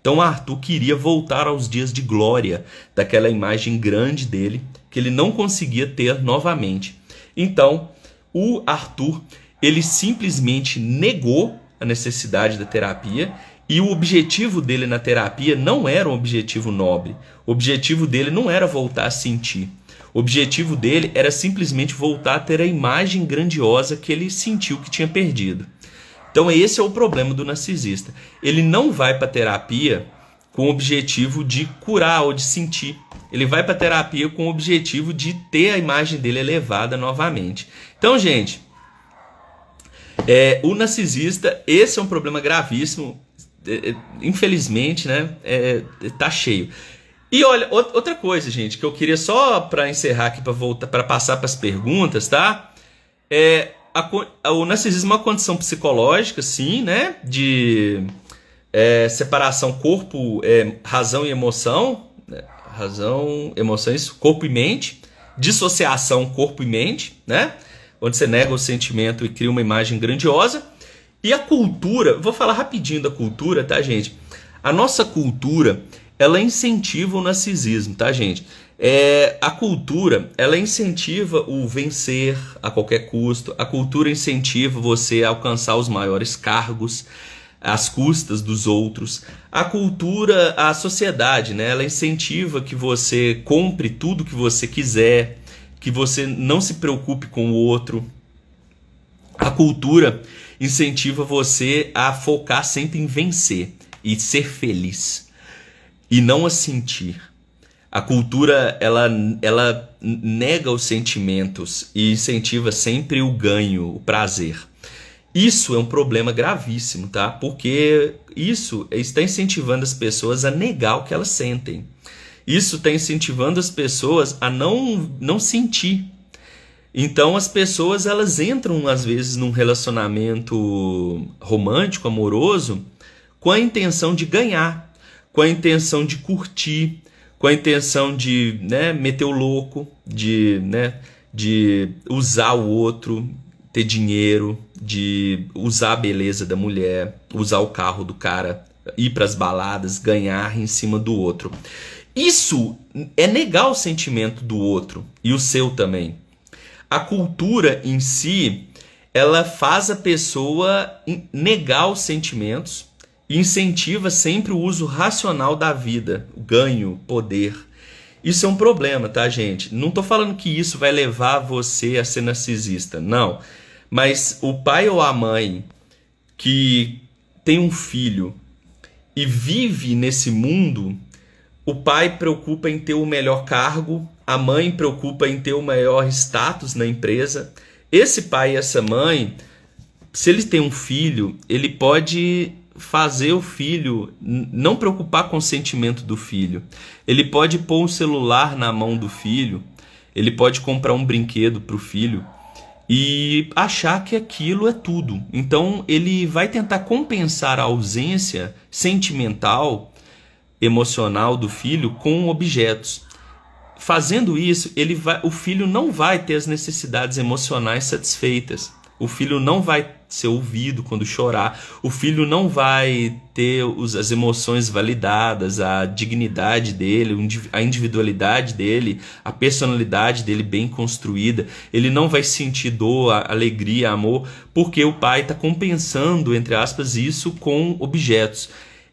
Então Arthur queria voltar aos dias de glória daquela imagem grande dele que ele não conseguia ter novamente. Então o Arthur ele simplesmente negou a necessidade da terapia. E o objetivo dele na terapia não era um objetivo nobre. O objetivo dele não era voltar a sentir. O objetivo dele era simplesmente voltar a ter a imagem grandiosa que ele sentiu que tinha perdido. Então esse é o problema do narcisista. Ele não vai para a terapia com o objetivo de curar ou de sentir. Ele vai para a terapia com o objetivo de ter a imagem dele elevada novamente. Então, gente, o narcisista, esse é um problema gravíssimo. Infelizmente, né, tá cheio. E olha, outra coisa, gente, que eu queria só para encerrar aqui, para passar para as perguntas, tá? O narcisismo é uma condição psicológica, sim, né, de separação corpo, razão e emoção, né? Razão, emoção, isso, corpo e mente, dissociação corpo e mente, né? Onde você nega o sentimento e cria uma imagem grandiosa. E a cultura, vou falar rapidinho da cultura, tá, gente? A nossa cultura, ela incentiva o narcisismo, tá, gente? A cultura, ela incentiva o vencer a qualquer custo. A cultura incentiva você a alcançar os maiores cargos às custas dos outros. A cultura, a sociedade, né? Ela incentiva que você compre tudo que você quiser, que você não se preocupe com o outro. A cultura incentiva você a focar sempre em vencer e ser feliz e não a sentir. A cultura, ela nega os sentimentos e incentiva sempre o ganho, o prazer. Isso é um problema gravíssimo, tá? Porque isso está incentivando as pessoas a negar o que elas sentem. Isso está incentivando as pessoas a não sentir. Então as pessoas, elas entram às vezes num relacionamento romântico, amoroso, com a intenção de ganhar, com a intenção de curtir, com a intenção de, né, meter o louco, de usar o outro, ter dinheiro, de usar a beleza da mulher, usar o carro do cara, ir para as baladas, ganhar em cima do outro. Isso é negar o sentimento do outro e o seu também. A cultura em si, ela faz a pessoa negar os sentimentos e incentiva sempre o uso racional da vida, o ganho, poder. Isso é um problema, tá, gente? Não tô falando que isso vai levar você a ser narcisista, não. Mas o pai ou a mãe que tem um filho e vive nesse mundo, o pai preocupa em ter o melhor cargo, a mãe preocupa em ter o maior status na empresa. Esse pai e essa mãe, se eles têm um filho, ele pode fazer o filho não preocupar com o sentimento do filho. Ele pode pôr um celular na mão do filho, ele pode comprar um brinquedo para o filho e achar que aquilo é tudo. Então ele vai tentar compensar a ausência sentimental, emocional do filho com objetos. Fazendo isso, o filho não vai ter as necessidades emocionais satisfeitas. O filho não vai ser ouvido quando chorar. O filho não vai ter as emoções validadas, a dignidade dele, a individualidade dele, a personalidade dele bem construída. Ele não vai sentir dor, alegria, amor, porque o pai está compensando, entre aspas, isso com objetos.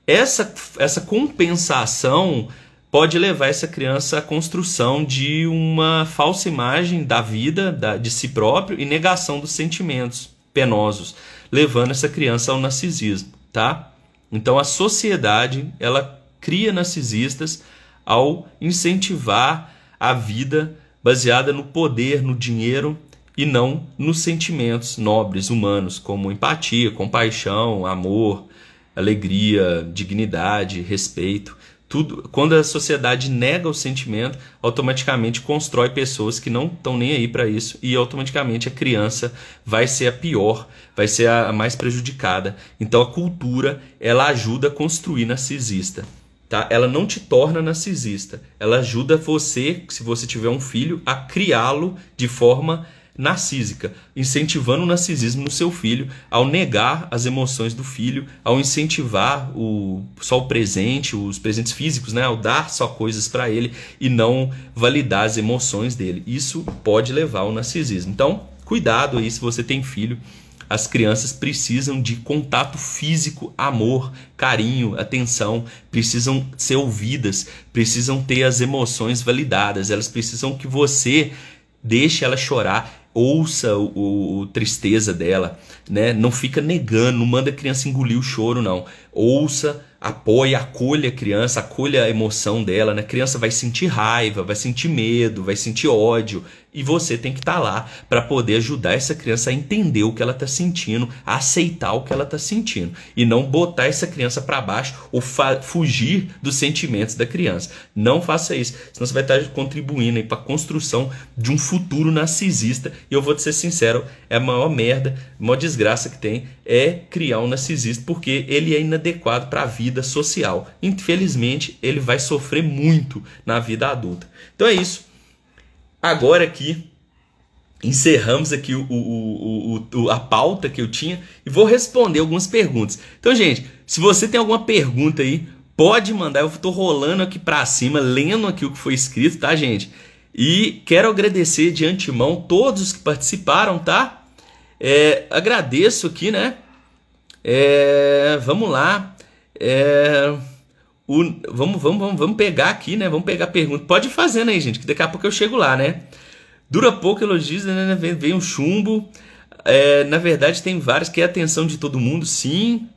Essa compensação pode levar essa criança à construção de uma falsa imagem da vida, de si próprio, e negação dos sentimentos penosos, levando essa criança ao narcisismo, tá? Então a sociedade, ela cria narcisistas ao incentivar a vida baseada no poder, no dinheiro e não nos sentimentos nobres, humanos, como empatia, compaixão, amor, alegria, dignidade, respeito. Tudo, quando a sociedade nega o sentimento, automaticamente constrói pessoas que não estão nem aí para isso e automaticamente a criança vai ser a pior, vai ser a mais prejudicada. Então a cultura, ela ajuda a construir narcisista, tá? Ela não te torna narcisista, ela ajuda você, se você tiver um filho, a criá-lo de forma narcísica, incentivando o narcisismo no seu filho, ao negar as emoções do filho, ao incentivar só o presente, os presentes físicos, né? Ao dar só coisas para ele e não validar as emoções dele. Isso pode levar ao narcisismo. Então, cuidado aí se você tem filho. As crianças precisam de contato físico, amor, carinho, atenção, precisam ser ouvidas, precisam ter as emoções validadas, elas precisam que você deixe ela chorar, ouça a tristeza dela, né? Não fica negando, não manda a criança engolir o choro, não. Ouça, apoie, acolha a criança, acolha a emoção dela, né? A criança vai sentir raiva, vai sentir medo, vai sentir ódio, e você tem que estar lá para poder ajudar essa criança a entender o que ela está sentindo, a aceitar o que ela está sentindo, e não botar essa criança para baixo ou fugir dos sentimentos da criança. Não faça isso, senão você vai estar contribuindo para a construção de um futuro narcisista. E eu vou te ser sincero, é a maior merda, a maior desgraça que tem é criar um narcisista, porque ele é inadequado para a vida social. Infelizmente, ele vai sofrer muito na vida adulta. Então é isso. Agora aqui, encerramos aqui a pauta que eu tinha e vou responder algumas perguntas. Então, gente, se você tem alguma pergunta aí, pode mandar. Eu tô rolando aqui pra cima, lendo aqui o que foi escrito, tá, gente? E quero agradecer de antemão todos os que participaram, tá? Agradeço aqui, né? Vamos lá. Vamos pegar aqui, né? Vamos pegar a pergunta. Pode ir fazendo aí, gente, que daqui a pouco eu chego lá, né? Dura pouco elogios, né? Vem um chumbo. Na verdade, tem vários que é a atenção de todo mundo, sim.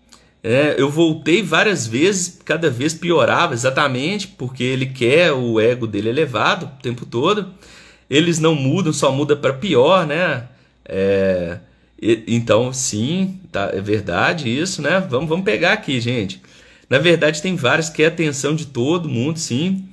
Eu voltei várias vezes, cada vez piorava, exatamente, porque ele quer o ego dele elevado o tempo todo. Eles não mudam, só muda para pior, né? Então, sim, tá, é verdade isso, né? Vamos pegar aqui, gente. Na verdade, tem vários que é a atenção de todo mundo, sim.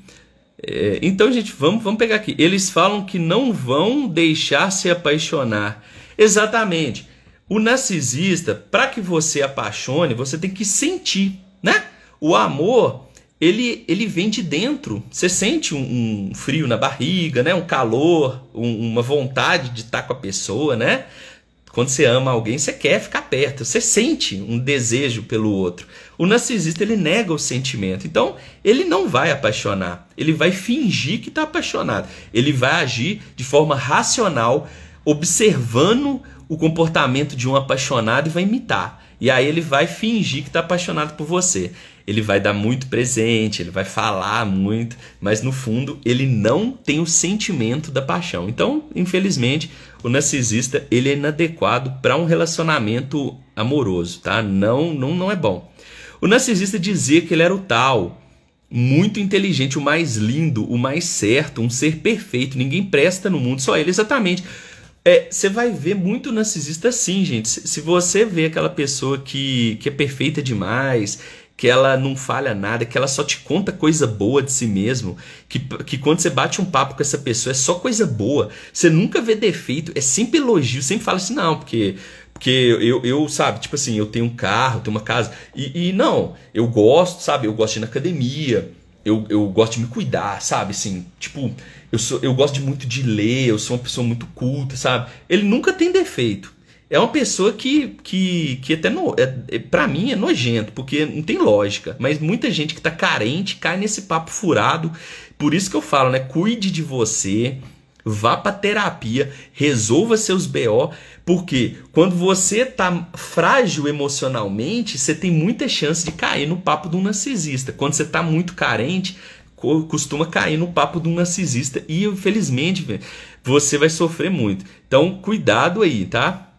Então, gente, vamos pegar aqui. Eles falam que não vão deixar se apaixonar. Exatamente. O narcisista, para que você apaixone, você tem que sentir, né? O amor, ele vem de dentro. Você sente um frio na barriga, né? Um calor, uma vontade de estar com a pessoa, né? Quando você ama alguém, você quer ficar perto. Você sente um desejo pelo outro. O narcisista, ele nega o sentimento. Então, ele não vai apaixonar. Ele vai fingir que está apaixonado. Ele vai agir de forma racional, observando o comportamento de um apaixonado e vai imitar. E aí ele vai fingir que está apaixonado por você. Ele vai dar muito presente, ele vai falar muito, mas no fundo ele não tem o sentimento da paixão. Então, infelizmente, o narcisista ele é inadequado para um relacionamento amoroso, tá? Não é bom. O narcisista dizia que ele era o tal, muito inteligente, o mais lindo, o mais certo, um ser perfeito, ninguém presta no mundo, só ele, exatamente. Você vai ver muito narcisista assim, gente. Se você vê aquela pessoa que é perfeita demais, que ela não falha nada, que ela só te conta coisa boa de si mesmo, que quando você bate um papo com essa pessoa é só coisa boa, você nunca vê defeito, é sempre elogio, sempre fala assim, não, porque eu sabe, tipo assim, eu tenho um carro, eu tenho uma casa, e não, eu gosto, sabe, eu gosto de ir na academia, eu gosto de me cuidar, sabe, assim, tipo, eu gosto muito de ler, eu sou uma pessoa muito culta, sabe? Ele nunca tem defeito. É uma pessoa que até pra mim é nojento, porque não tem lógica. Mas muita gente que tá carente cai nesse papo furado. Por isso que eu falo, né? Cuide de você, vá pra terapia, resolva seus BO, porque quando você tá frágil emocionalmente, você tem muita chance de cair no papo de um narcisista. Quando você tá muito carente, costuma cair no papo de um narcisista e, infelizmente, você vai sofrer muito. Então, cuidado aí, tá?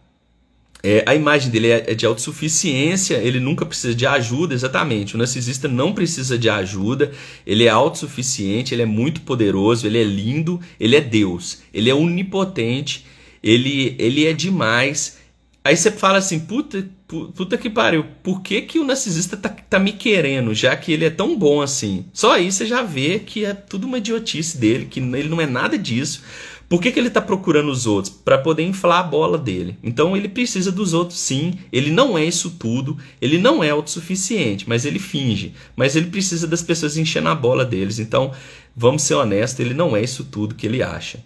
A imagem dele é de autossuficiência, ele nunca precisa de ajuda, exatamente. O narcisista não precisa de ajuda, ele é autossuficiente, ele é muito poderoso, ele é lindo, ele é Deus, ele é onipotente, ele é demais. Aí você fala assim, puta que pariu, por que o narcisista tá me querendo, já que ele é tão bom assim? Só aí você já vê que é tudo uma idiotice dele, que ele não é nada disso. Por que ele está procurando os outros? Para poder inflar a bola dele. Então ele precisa dos outros sim, ele não é isso tudo, ele não é autossuficiente, mas ele finge. Mas ele precisa das pessoas enchendo a bola deles. Então, vamos ser honestos, ele não é isso tudo que ele acha.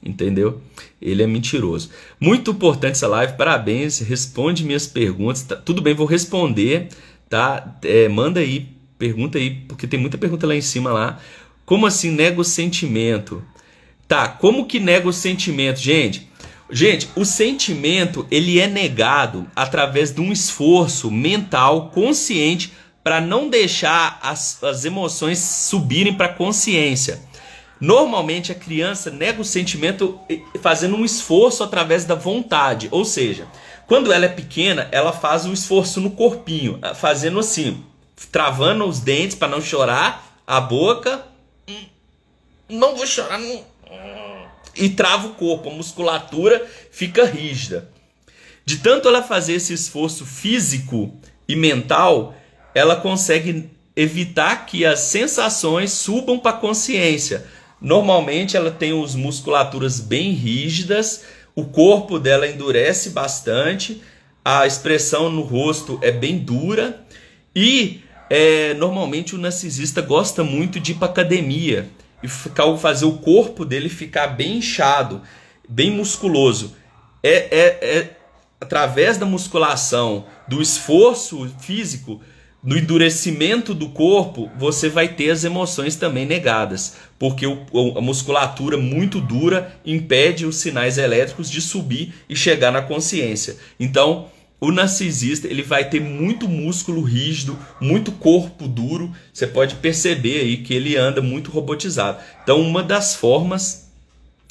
Entendeu? Ele é mentiroso. Muito importante essa live, parabéns, responde minhas perguntas. Tá, tudo bem, vou responder, tá? Manda aí, pergunta aí, porque tem muita pergunta lá em cima lá. Como assim nega o sentimento? Tá, como que nega o sentimento, gente? Gente, o sentimento ele é negado através de um esforço mental consciente para não deixar as emoções subirem para a consciência. Normalmente a criança nega o sentimento fazendo um esforço através da vontade, ou seja, quando ela é pequena, ela faz um esforço no corpinho, fazendo assim, travando os dentes para não chorar, a boca, não vou chorar, não. E trava o corpo, a musculatura fica rígida. De tanto ela fazer esse esforço físico e mental, ela consegue evitar que as sensações subam para a consciência. Normalmente ela tem as musculaturas bem rígidas, o corpo dela endurece bastante, a expressão no rosto é bem dura e normalmente o narcisista gosta muito de ir para academia e fazer o corpo dele ficar bem inchado, bem musculoso. Através da musculação, do esforço físico, no endurecimento do corpo, você vai ter as emoções também negadas, porque a musculatura muito dura impede os sinais elétricos de subir e chegar na consciência. Então, o narcisista ele vai ter muito músculo rígido, muito corpo duro. Você pode perceber aí que ele anda muito robotizado. Então, uma das formas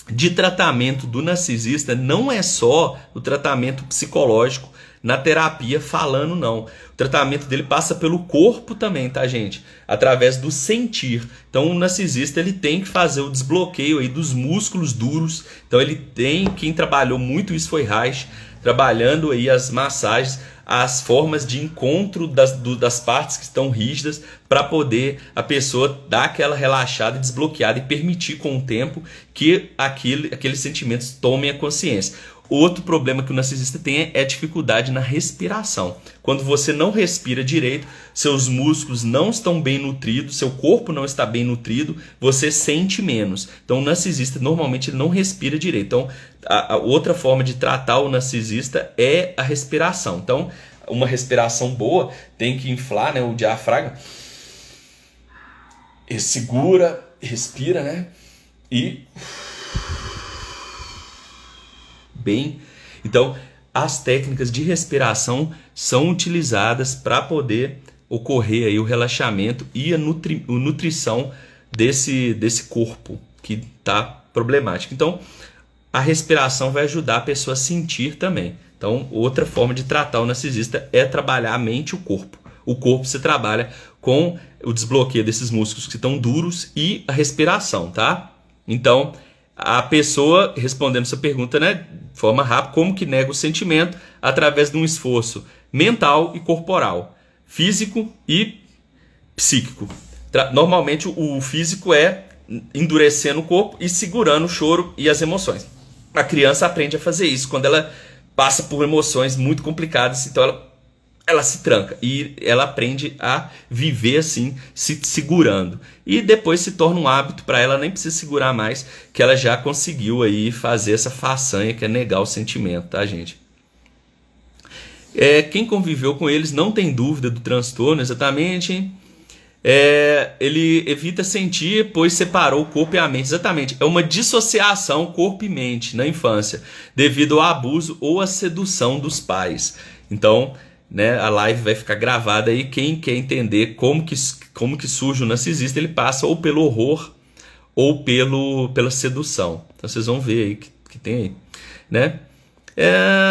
de tratamento do narcisista não é só o tratamento psicológico na terapia falando, não. O tratamento dele passa pelo corpo também, tá, gente? Através do sentir. Então, o narcisista ele tem que fazer o desbloqueio aí dos músculos duros. Então, ele tem, quem trabalhou muito isso foi Reich, trabalhando aí as massagens, as formas de encontro das partes que estão rígidas para poder a pessoa dar aquela relaxada, desbloqueada e permitir com o tempo que aqueles sentimentos tomem a consciência. Outro problema que o narcisista tem é dificuldade na respiração. Quando você não respira direito, seus músculos não estão bem nutridos, seu corpo não está bem nutrido, você sente menos. Então o narcisista normalmente ele não respira direito. Então a outra forma de tratar o narcisista é a respiração. Então uma respiração boa tem que inflar, né, o diafragma. E segura, respira, né? E bem. Então, as técnicas de respiração são utilizadas para poder ocorrer aí o relaxamento e a nutrição desse corpo que está problemático. Então, a respiração vai ajudar a pessoa a sentir também. Então, outra forma de tratar o narcisista é trabalhar a mente e o corpo. O corpo se trabalha com o desbloqueio desses músculos que estão duros e a respiração, tá? Então, a pessoa, respondendo essa pergunta, né, de forma rápida, como que nega o sentimento? Através de um esforço mental e corporal, físico e psíquico. Normalmente o físico é endurecendo o corpo e segurando o choro e as emoções. A criança aprende a fazer isso quando ela passa por emoções muito complicadas, então ela se tranca e ela aprende a viver assim, se segurando. E depois se torna um hábito para ela, nem precisa segurar mais, que ela já conseguiu aí fazer essa façanha que é negar o sentimento, tá, gente? Quem conviveu com eles não tem dúvida do transtorno, exatamente. Ele evita sentir, pois separou o corpo e a mente. Exatamente, é uma dissociação corpo e mente na infância, devido ao abuso ou à sedução dos pais. Então, né, a live vai ficar gravada aí. Quem quer entender como que surge o narcisista, ele passa ou pelo horror ou pela sedução. Então vocês vão ver aí que tem aí, né?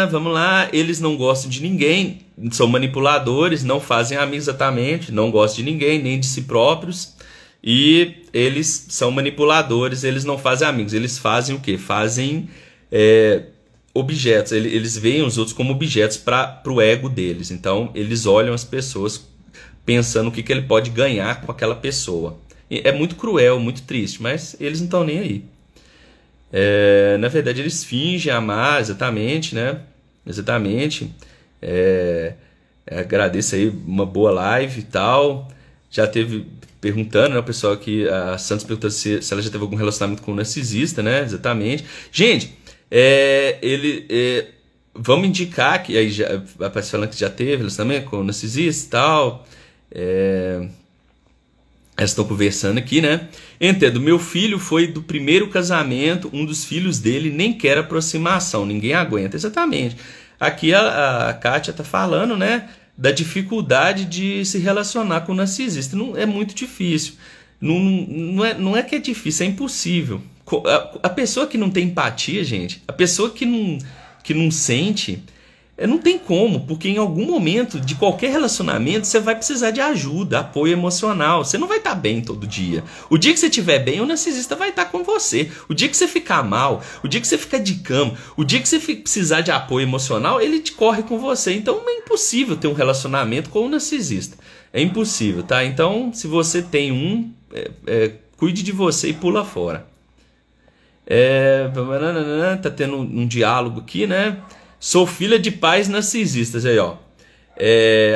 Vamos lá, eles não gostam de ninguém, são manipuladores, não fazem amigos exatamente, não gostam de ninguém, nem de si próprios, e eles são manipuladores, eles não fazem amigos, eles fazem o quê? Fazem objetos, eles veem os outros como objetos para o ego deles. Então eles olham as pessoas pensando o que ele pode ganhar com aquela pessoa. É muito cruel, muito triste, mas eles não estão nem aí. Na verdade eles fingem amar, exatamente, né? Exatamente. Agradeço aí uma boa live e tal. Já teve perguntando, né, o pessoal aqui, a Santos perguntando se ela já teve algum relacionamento com um narcisista, né? Exatamente. Gente, vamos indicar que aí já aparece falando que já teve relacionamento com o narcisista e tal. Elas estão conversando aqui, né? Entendo, meu filho foi do primeiro casamento, um dos filhos dele nem quer aproximação, ninguém aguenta. Exatamente. Aqui a Kátia tá falando, né, da dificuldade de se relacionar com o narcisista. Não, é muito difícil. Não é que é difícil, é impossível. A pessoa que não tem empatia, gente, a pessoa que não sente, não tem como, porque em algum momento de qualquer relacionamento você vai precisar de ajuda, apoio emocional. Você não vai estar bem todo dia. O dia que você estiver bem, o narcisista vai estar com você. O dia que você ficar mal, o dia que você ficar de cama, o dia que você precisar de apoio emocional, ele te corre com você. Então é impossível ter um relacionamento com o narcisista. É impossível, tá? Então, se você tem cuide de você e pula fora. Tá tendo um diálogo aqui, né? Sou filha de pais narcisistas. Aí, ó.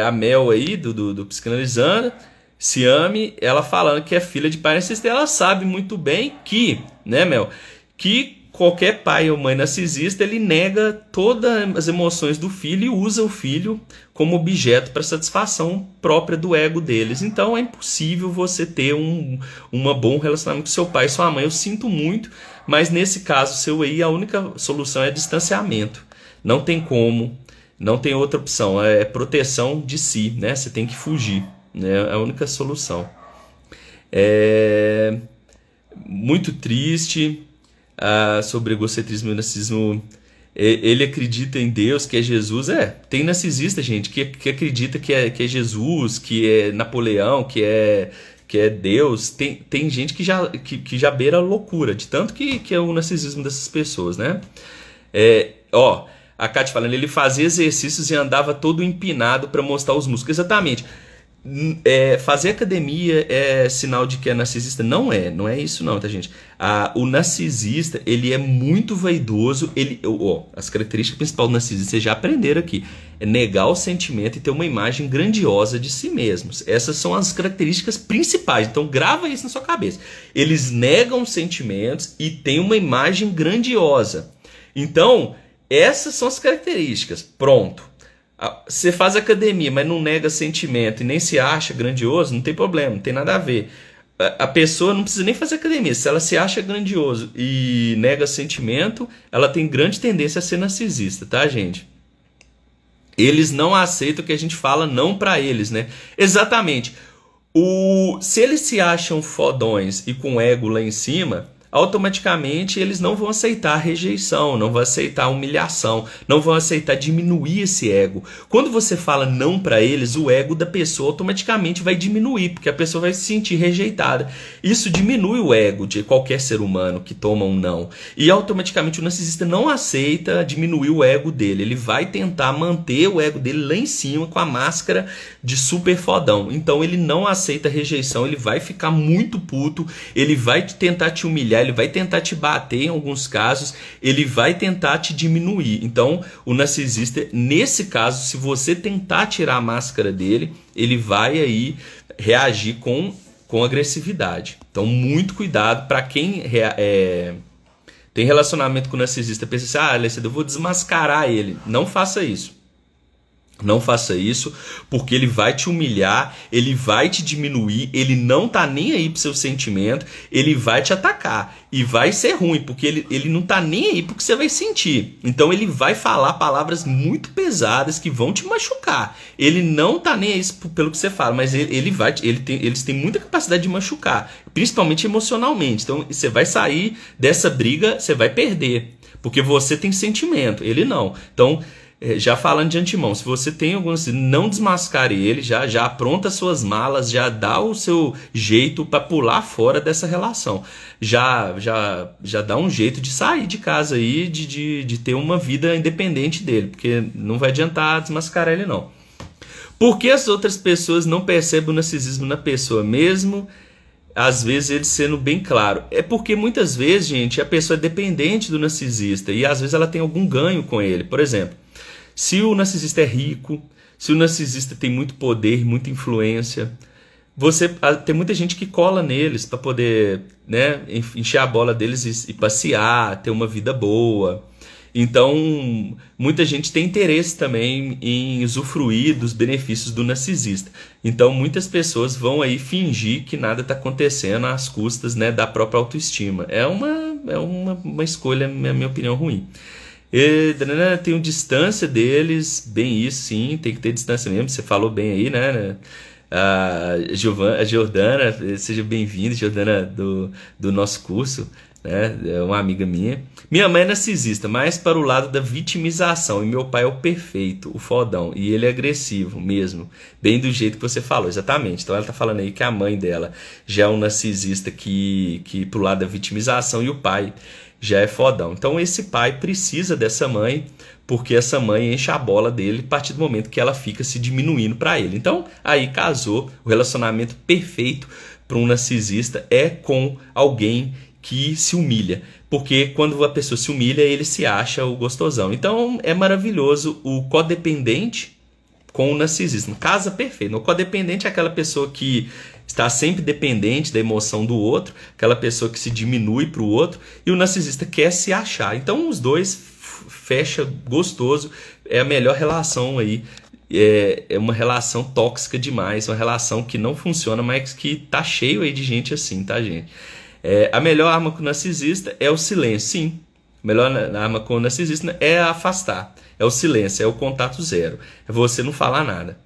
A Mel aí, do Psicanalizando, Ciame, ela falando que é filha de pai narcisista. Ela sabe muito bem que, né, Mel, que qualquer pai ou mãe narcisista, ele nega todas as emoções do filho e usa o filho como objeto para satisfação própria do ego deles. Então é impossível você ter um bom relacionamento com seu pai e sua mãe. Eu sinto muito, mas nesse caso seu aí, a única solução é distanciamento. Não tem como, não tem outra opção. É proteção de si, né? Você tem que fugir, né? É a única solução. É muito triste. Sobre egocentrismo e narcisismo. Ele acredita em Deus, que é Jesus. Tem narcisista, gente, que acredita que é Jesus, que é Napoleão, que é Deus. Tem gente que já beira a loucura, de tanto que é o narcisismo dessas pessoas, né? A Kátia falando, ele fazia exercícios e andava todo empinado para mostrar os músculos. Exatamente. Fazer academia é sinal de que é narcisista? Não é isso não, tá, gente? O narcisista, ele é muito vaidoso. As características principais do narcisista, vocês já aprenderam aqui, é negar o sentimento e ter uma imagem grandiosa de si mesmos. Essas são as características principais, então grava isso na sua cabeça. Eles negam sentimentos e têm uma imagem grandiosa. Então, essas são as características. Pronto. Você faz academia, mas não nega sentimento e nem se acha grandioso, não tem problema, não tem nada a ver. A pessoa não precisa nem fazer academia. Se ela se acha grandioso e nega sentimento, ela tem grande tendência a ser narcisista, tá, gente? Eles não aceitam que a gente fala não pra eles, né? Exatamente. Se eles se acham fodões e com ego lá em cima, automaticamente eles não vão aceitar a rejeição, não vão aceitar a humilhação, não vão aceitar diminuir esse ego. Quando você fala não para eles, o ego da pessoa automaticamente vai diminuir, porque a pessoa vai se sentir rejeitada. Isso diminui o ego de qualquer ser humano que toma um não. E automaticamente o narcisista não aceita diminuir o ego dele. Ele vai tentar manter o ego dele lá em cima com a máscara de super fodão. Então ele não aceita rejeição, ele vai ficar muito puto, ele vai tentar te humilhar, ele vai tentar te bater em alguns casos, ele vai tentar te diminuir. Então, o narcisista, nesse caso, se você tentar tirar a máscara dele, ele vai aí reagir com agressividade. Então, muito cuidado para quem tem relacionamento com o narcisista. Pensa assim, Alessandro, eu vou desmascarar ele. Não faça isso. Não faça isso, porque ele vai te humilhar, ele vai te diminuir, ele não tá nem aí pro seu sentimento, ele vai te atacar e vai ser ruim, porque ele não tá nem aí pro que você vai sentir. Então ele vai falar palavras muito pesadas que vão te machucar. Ele não tá nem aí pelo que você fala, mas eles têm muita capacidade de machucar, principalmente emocionalmente. Então você vai sair dessa briga, você vai perder, porque você tem sentimento, ele não. Então, já falando de antemão, se você tem alguns, não desmascare ele, já apronta suas malas, já dá o seu jeito para pular fora dessa relação. Já dá um jeito de sair de casa aí, de ter uma vida independente dele, porque não vai adiantar desmascarar ele não. Por que as outras pessoas não percebem o narcisismo na pessoa mesmo? Às vezes ele sendo bem claro. É porque muitas vezes, gente, a pessoa é dependente do narcisista e às vezes ela tem algum ganho com ele. Por exemplo, se o narcisista é rico, se o narcisista tem muito poder, muita influência, tem muita gente que cola neles para poder, né, encher a bola deles e passear, ter uma vida boa. Então, muita gente tem interesse também em usufruir dos benefícios do narcisista. Então, muitas pessoas vão aí fingir que nada está acontecendo às custas, né, da própria autoestima. É uma escolha, na minha opinião, ruim. Tem distância deles, bem isso, sim, tem que ter distância mesmo, você falou bem aí, né? A Jordana, seja bem-vinda, Jordana do nosso curso, né? É uma amiga minha. Minha mãe é narcisista, mais para o lado da vitimização, e meu pai é o perfeito, o fodão, e ele é agressivo mesmo, bem do jeito que você falou, exatamente. Então ela tá falando aí que a mãe dela já é um narcisista que pro lado da vitimização, e o pai já é fodão. Então esse pai precisa dessa mãe, porque essa mãe enche a bola dele a partir do momento que ela fica se diminuindo para ele. Então aí casou. O relacionamento perfeito para um narcisista é com alguém que se humilha, porque quando a pessoa se humilha, ele se acha o gostosão. Então é maravilhoso o codependente com o narcisista. Casa perfeito. O codependente é aquela pessoa que está sempre dependente da emoção do outro, aquela pessoa que se diminui para o outro, e o narcisista quer se achar. Então os dois fecha gostoso, é a melhor relação aí. É uma relação tóxica demais, uma relação que não funciona, mas que tá cheio aí de gente assim, tá, gente? A melhor arma com o narcisista é o silêncio, sim. A melhor arma com o narcisista é afastar, é o silêncio, é o contato zero, é você não falar nada.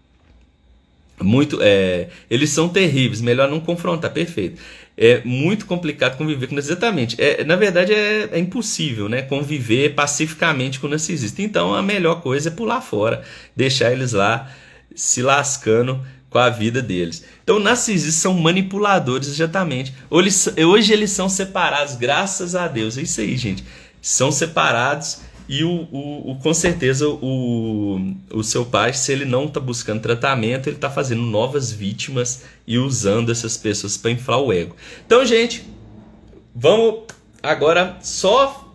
Eles são terríveis, melhor não confrontar, perfeito. É muito complicado conviver com narcisista, exatamente. Na verdade é impossível, né, conviver pacificamente com o narcisista. Então a melhor coisa é pular fora, deixar eles lá se lascando com a vida deles. Então narcisistas são manipuladores, exatamente. Hoje eles são separados, graças a Deus. É isso aí, gente. São separados. E com certeza o seu pai, se ele não está buscando tratamento, ele está fazendo novas vítimas e usando essas pessoas para inflar o ego. Então, gente, vamos agora só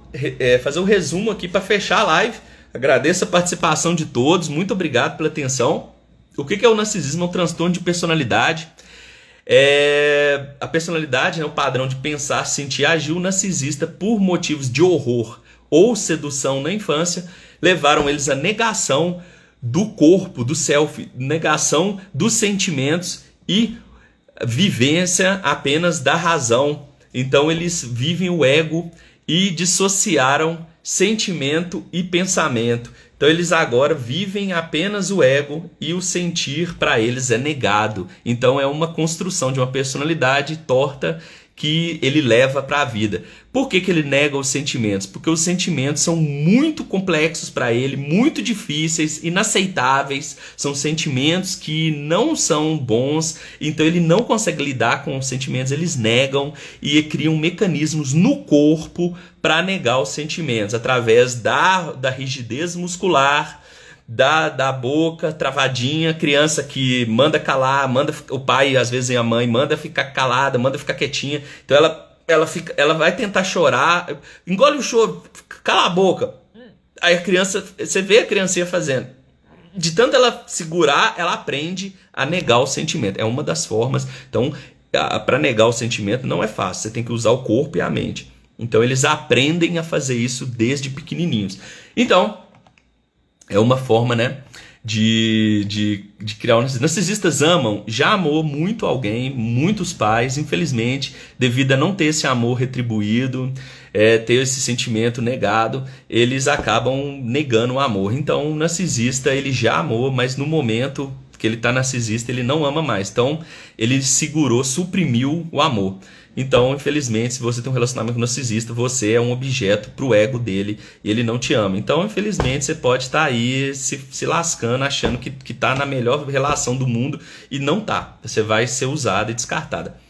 fazer um resumo aqui para fechar a live. Agradeço a participação de todos, muito obrigado pela atenção. O que é o narcisismo? É um transtorno de personalidade. A personalidade é o padrão de pensar, sentir e agir. O narcisista, por motivos de horror ou sedução na infância, levaram eles à negação do corpo, do self, negação dos sentimentos e vivência apenas da razão. Então eles vivem o ego e dissociaram sentimento e pensamento. Então eles agora vivem apenas o ego e o sentir para eles é negado. Então é uma construção de uma personalidade torta que ele leva para a vida. Por que ele nega os sentimentos? Porque os sentimentos são muito complexos para ele, muito difíceis, inaceitáveis, são sentimentos que não são bons, então ele não consegue lidar com os sentimentos, eles negam e criam mecanismos no corpo para negar os sentimentos, através da rigidez muscular, da boca travadinha, criança que manda calar, manda o pai, às vezes a mãe, manda ficar calada, manda ficar quietinha. Então ela vai tentar chorar, engole o choro, cala a boca. Aí a criança, você vê a criancinha fazendo. De tanto ela segurar, ela aprende a negar o sentimento. É uma das formas. Então, para negar o sentimento não é fácil, você tem que usar o corpo e a mente. Então eles aprendem a fazer isso desde pequenininhos. Então, é uma forma, né, de criar um narcisista. Narcisistas já amou muito alguém, muitos pais, infelizmente, devido a não ter esse amor retribuído, ter esse sentimento negado, eles acabam negando o amor. Então o narcisista, ele já amou, mas no momento que ele está narcisista, ele não ama mais. Então ele segurou, suprimiu o amor. Então, infelizmente, se você tem um relacionamento com um narcisista, você é um objeto pro ego dele e ele não te ama. Então, infelizmente, você pode estar aí se lascando, achando que tá na melhor relação do mundo e não tá. Você vai ser usada e descartada.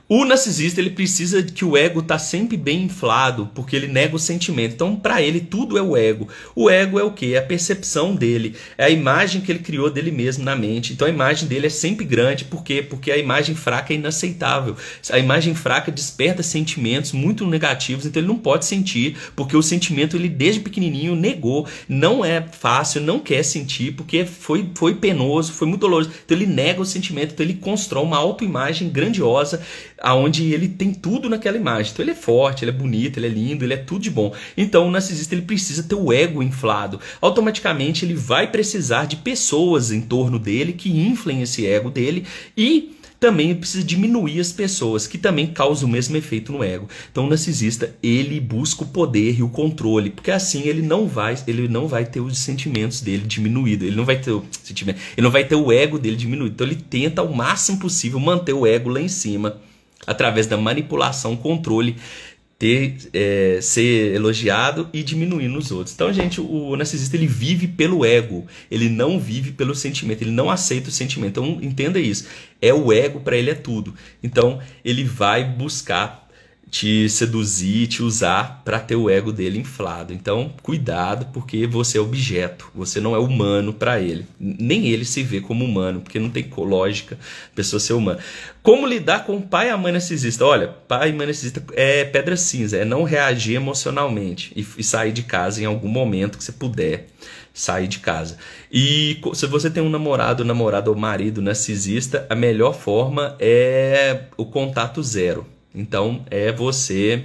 O narcisista, ele precisa que o ego tá sempre bem inflado, porque ele nega o sentimento. Então, para ele, tudo é o ego. O ego é o quê? É a percepção dele, é a imagem que ele criou dele mesmo na mente. Então, a imagem dele é sempre grande. Por quê? Porque a imagem fraca é inaceitável. A imagem fraca desperta sentimentos muito negativos, então ele não pode sentir, porque o sentimento, ele desde pequenininho negou. Não é fácil, não quer sentir, porque foi penoso, foi muito doloroso. Então, ele nega o sentimento, então ele constrói uma autoimagem grandiosa, aonde ele tem tudo naquela imagem. Então ele é forte, ele é bonito, ele é lindo, ele é tudo de bom. Então o narcisista, ele precisa ter o ego inflado. Automaticamente ele vai precisar de pessoas em torno dele que inflem esse ego dele, e também precisa diminuir as pessoas, que também causam o mesmo efeito no ego. Então o narcisista, ele busca o poder e o controle, porque assim ele não vai ter os sentimentos dele diminuído, ele não vai ter o sentimento, ele não vai ter o ego dele diminuído. Então ele tenta ao máximo possível manter o ego lá em cima, através da manipulação, controle, ser elogiado e diminuir nos outros. Então, gente, o narcisista, ele vive pelo ego, ele não vive pelo sentimento, ele não aceita o sentimento. Então, entenda isso, o ego para ele é tudo. Então, ele vai buscar te seduzir, te usar para ter o ego dele inflado. Então, cuidado, porque você é objeto, você não é humano para ele. Nem ele se vê como humano, porque não tem lógica a pessoa ser humana. Como lidar com o pai e a mãe narcisista? Olha, pai e mãe narcisista é pedra cinza, é não reagir emocionalmente e sair de casa em algum momento que você puder sair de casa. E se você tem um namorado ou marido narcisista, a melhor forma é o contato zero. Então, é você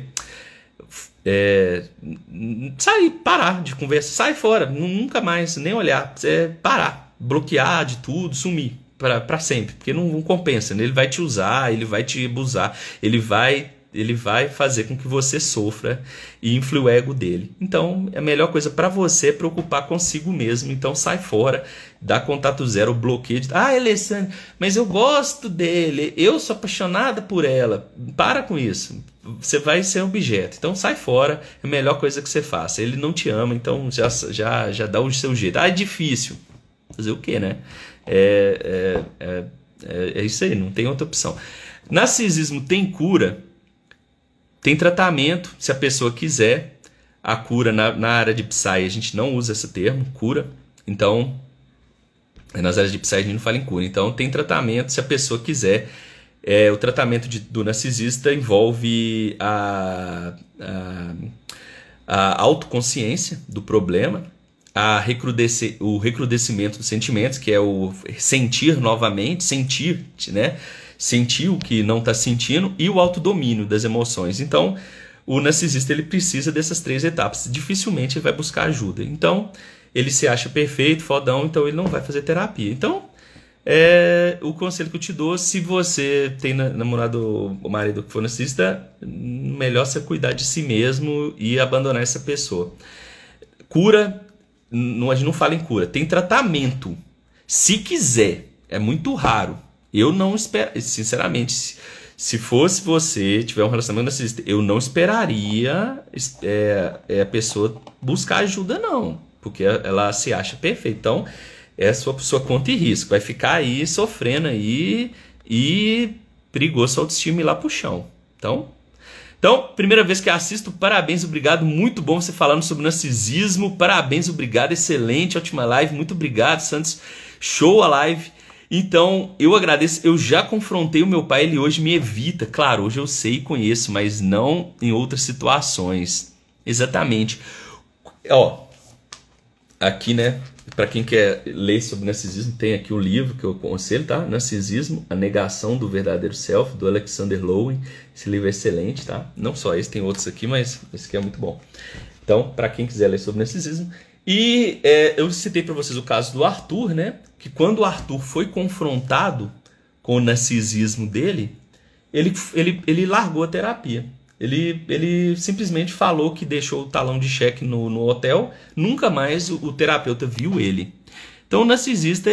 sair, parar de conversar, sai fora, nunca mais, nem olhar, parar, bloquear de tudo, sumir para sempre, porque não compensa, né? Ele vai te usar, ele vai te abusar, ele vai fazer com que você sofra e influi o ego dele. Então, a melhor coisa para você é preocupar consigo mesmo. Então, sai fora, dá contato zero, bloqueio. Alessandro, mas eu gosto dele, eu sou apaixonada por ela. Para com isso, você vai ser objeto. Então, sai fora, é a melhor coisa que você faça. Ele não te ama, então já dá o seu jeito. É difícil. Fazer o quê, né? É isso aí, não tem outra opção. Narcisismo tem cura? Tem tratamento, se a pessoa quiser. A cura na área de Psy, a gente não usa esse termo, cura. Então, nas áreas de Psy a gente não fala em cura. Então, tem tratamento, se a pessoa quiser. O tratamento do narcisista envolve a autoconsciência do problema, o recrudescimento dos sentimentos, que é o sentir novamente, sentir, né? Sentir o que não está sentindo, e o autodomínio das emoções. Então, o narcisista ele precisa dessas 3 etapas. Dificilmente ele vai buscar ajuda. Então, ele se acha perfeito, fodão, então ele não vai fazer terapia. Então, o conselho que eu te dou, se você tem namorado ou marido que for narcisista, melhor você cuidar de si mesmo e abandonar essa pessoa. Cura, a gente não fala em cura, tem tratamento. Se quiser, é muito raro. Eu não espero, sinceramente, se fosse você, tiver um relacionamento narcisista, eu não esperaria a pessoa buscar ajuda, não. Porque ela se acha perfeita. Então, é sua conta e risco. Vai ficar aí sofrendo aí e perigoso sua autoestima ir lá pro chão. Então, primeira vez que assisto, parabéns, obrigado, muito bom você falando sobre narcisismo, parabéns, obrigado, excelente, ótima live, muito obrigado, Santos, show a live. Então, eu agradeço, eu já confrontei o meu pai, ele hoje me evita, claro, hoje eu sei e conheço, mas não em outras situações. Exatamente. Aqui, né, para quem quer ler sobre narcisismo, tem aqui o livro que eu aconselho, tá? Narcisismo, a negação do verdadeiro self, do Alexander Lowen. Esse livro é excelente, tá? Não só esse, tem outros aqui, mas esse aqui é muito bom. Então, para quem quiser ler sobre narcisismo. E eu citei para vocês o caso do Arthur, né? Que quando o Arthur foi confrontado com o narcisismo dele, ele largou a terapia. Ele simplesmente falou que deixou o talão de cheque no hotel, nunca mais o terapeuta viu ele. Então o narcisista,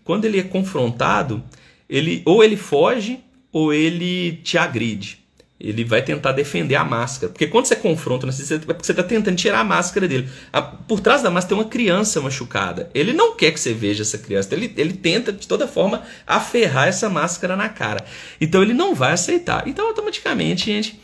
quando ele é confrontado, ou ele foge ou ele te agride. Ele vai tentar defender a máscara. Porque quando você confronta o narcisista, é porque você está tentando tirar a máscara dele. Por trás da máscara tem uma criança machucada. Ele não quer que você veja essa criança. Ele tenta, de toda forma, aferrar essa máscara na cara. Então ele não vai aceitar. Então, automaticamente, gente,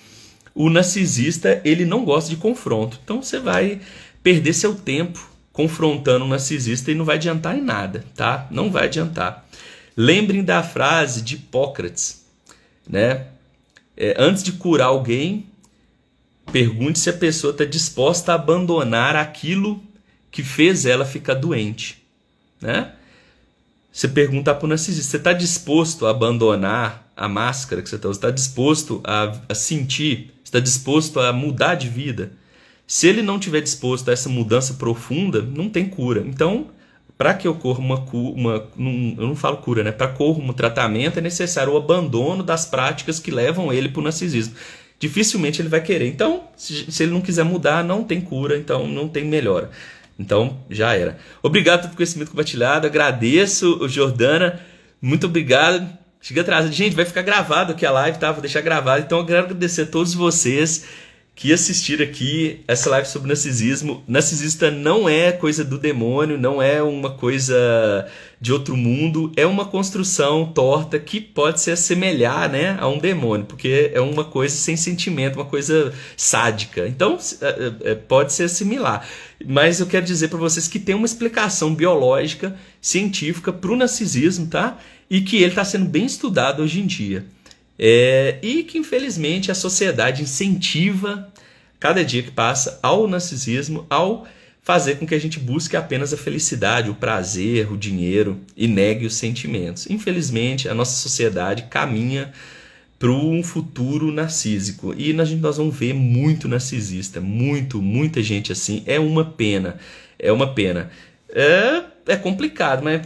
o narcisista, ele não gosta de confronto. Então você vai perder seu tempo confrontando o narcisista e não vai adiantar em nada, tá? Não vai adiantar. Lembrem da frase de Hipócrates, né? Antes de curar alguém, pergunte se a pessoa está disposta a abandonar aquilo que fez ela ficar doente, né? Você perguntar para o narcisista, você está disposto a abandonar a máscara que você está usando? Está disposto a sentir? Está disposto a mudar de vida? Se ele não estiver disposto a essa mudança profunda, não tem cura. Então, para que ocorra eu não falo cura, né? Para que ocorra um tratamento, é necessário o abandono das práticas que levam ele para o narcisismo. Dificilmente ele vai querer. Então, se ele não quiser mudar, não tem cura, então não tem melhora. Então, já era. Obrigado pelo conhecimento compartilhado. Agradeço, Jordana. Muito obrigado. Cheguei atrasado. Gente, vai ficar gravado aqui a live, tá? Vou deixar gravado. Então, eu quero agradecer a todos vocês que assistir aqui essa live sobre narcisismo. Narcisista não é coisa do demônio, não é uma coisa de outro mundo, é uma construção torta que pode se assemelhar, né, a um demônio, porque é uma coisa sem sentimento, uma coisa sádica. Então, pode ser similar. Mas eu quero dizer para vocês que tem uma explicação biológica, científica para o narcisismo, tá? E que ele está sendo bem estudado hoje em dia. E que infelizmente a sociedade incentiva cada dia que passa ao narcisismo, ao fazer com que a gente busque apenas a felicidade, o prazer, o dinheiro e negue os sentimentos. Infelizmente a nossa sociedade caminha para um futuro narcísico e nós vamos ver muito narcisista, muita gente assim. É uma pena, é complicado, mas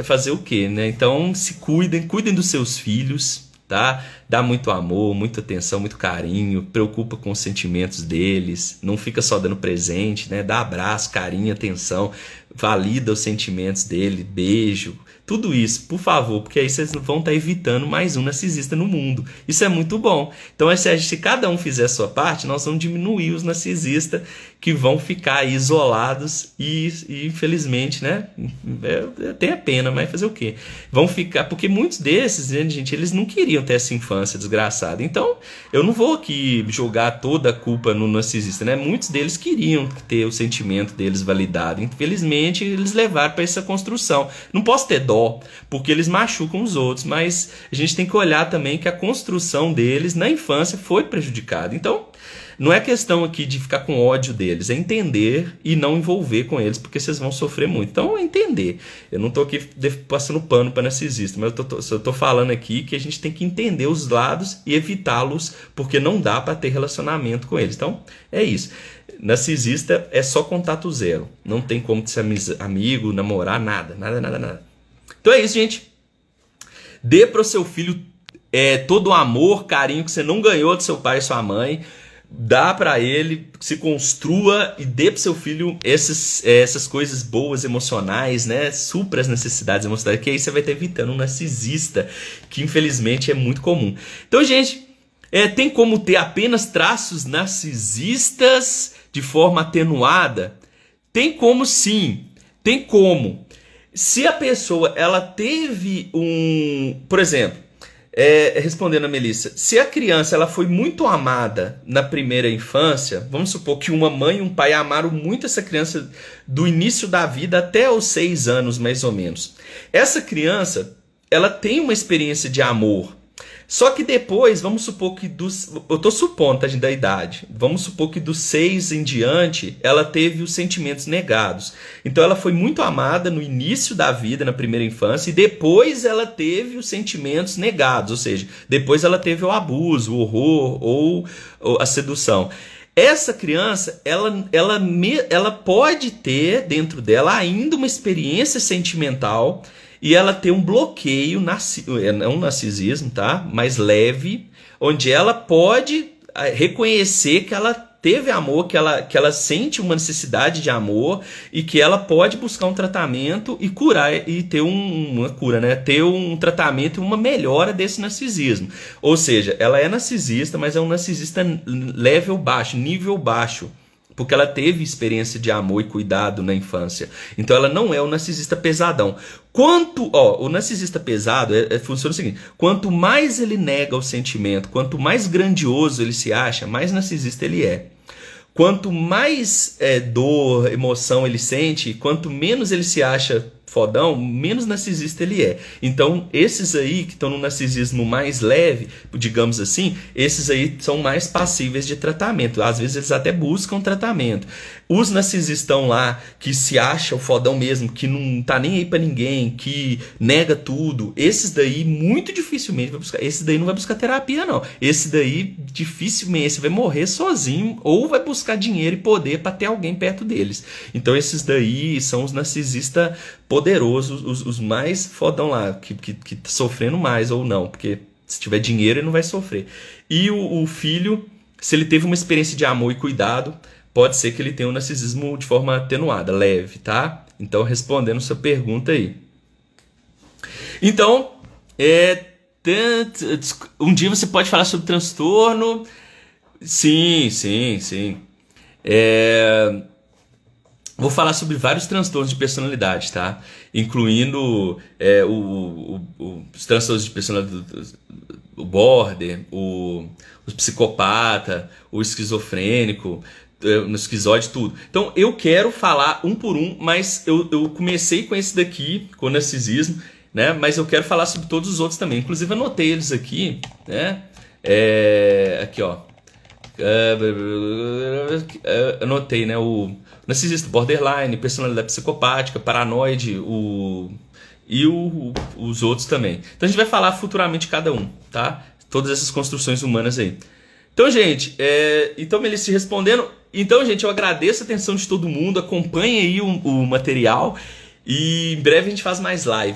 fazer o quê, né? Então se cuidem dos seus filhos, tá? Dá muito amor, muita atenção, muito carinho, preocupa com os sentimentos deles, não fica só dando presente, né? Dá abraço, carinho, atenção, valida os sentimentos dele, beijo, tudo isso, por favor, porque aí vocês vão estar evitando mais um narcisista no mundo. Isso é muito bom. Então, se cada um fizer a sua parte, nós vamos diminuir os narcisistas que vão ficar isolados e infelizmente, né? Tem a pena, mas fazer o quê? Vão ficar, porque muitos desses, gente, eles não queriam ter essa infância desgraçada. Então, eu não vou aqui jogar toda a culpa no narcisista, né? Muitos deles queriam ter o sentimento deles validado. Infelizmente, eles levaram para essa construção. Não posso ter dó, porque eles machucam os outros, mas a gente tem que olhar também que a construção deles na infância foi prejudicada. Então, não é questão aqui de ficar com ódio deles, é entender e não envolver com eles, porque vocês vão sofrer muito. Então, é entender. Eu não estou aqui passando pano para narcisista, mas eu estou falando aqui que a gente tem que entender os lados e evitá-los, porque não dá para ter relacionamento com eles. Então, é isso. Narcisista é só contato zero. Não tem como ser amigo, namorar, nada. Então é isso, gente. Dê para o seu filho todo o amor, carinho que você não ganhou do seu pai e sua mãe. Dá para ele, se construa e dê para seu filho essas coisas boas emocionais, né? Supra as necessidades emocionais, que aí você vai estar evitando um narcisista, que infelizmente é muito comum. Então, gente, tem como ter apenas traços narcisistas de forma atenuada? Tem como sim, tem como. Se a pessoa ela teve por exemplo, respondendo a Melissa, se a criança ela foi muito amada na primeira infância, vamos supor que uma mãe e um pai amaram muito essa criança do início da vida até os 6 anos mais ou menos. Essa criança ela tem uma experiência de amor. Só que depois, vamos supor que eu estou supondo, tá, gente, da idade. Vamos supor que dos 6 em diante, ela teve os sentimentos negados. Então ela foi muito amada no início da vida, na primeira infância, e depois ela teve os sentimentos negados. Ou seja, depois ela teve o abuso, o horror ou a sedução. Essa criança, ela pode ter dentro dela ainda uma experiência sentimental e ela tem um bloqueio, é um narcisismo, tá? Mais leve, onde ela pode reconhecer que ela teve amor, que ela sente uma necessidade de amor e que ela pode buscar um tratamento e curar, e ter uma cura, né? Ter um tratamento e uma melhora desse narcisismo. Ou seja, ela é narcisista, mas é um narcisista level baixo, nível baixo, porque ela teve experiência de amor e cuidado na infância. Então ela não é um narcisista pesadão. O narcisista pesado funciona o seguinte: quanto mais ele nega o sentimento, quanto mais grandioso ele se acha, mais narcisista ele é. Quanto mais dor, emoção ele sente, quanto menos ele se acha fodão, menos narcisista ele é. Então, esses aí que estão no narcisismo mais leve, digamos assim, esses aí são mais passíveis de tratamento. Às vezes eles até buscam tratamento. Os narcisistão lá, que se acham fodão mesmo, que não tá nem aí pra ninguém, que nega tudo, esses daí muito dificilmente vai buscar. Esse daí não vai buscar terapia, não. Esse daí dificilmente vai morrer sozinho ou vai buscar dinheiro e poder para ter alguém perto deles. Então esses daí são os narcisistas poderosos, os mais fodão lá, que tá sofrendo mais ou não, porque se tiver dinheiro ele não vai sofrer. E o filho, se ele teve uma experiência de amor e cuidado, pode ser que ele tenha um narcisismo de forma atenuada, leve, tá? Então, respondendo sua pergunta aí. Então, um dia você pode falar sobre transtorno. Sim, sim, sim. É, vou falar sobre vários transtornos de personalidade, tá? Incluindo os transtornos de personalidade, o border, o psicopata, o esquizofrênico, no esquizóide, tudo. Então eu quero falar um por um, mas eu comecei com esse daqui, com o narcisismo, né? Mas eu quero falar sobre todos os outros também. Inclusive anotei eles aqui, né? Aqui, ó. Anotei, né? O narcisista, borderline, personalidade psicopática, paranoide, os outros também. Então a gente vai falar futuramente cada um, tá? Todas essas construções humanas aí. Então, gente, então Melissa respondendo. Então, gente, eu agradeço a atenção de todo mundo. Acompanhe aí o material e em breve a gente faz mais lives.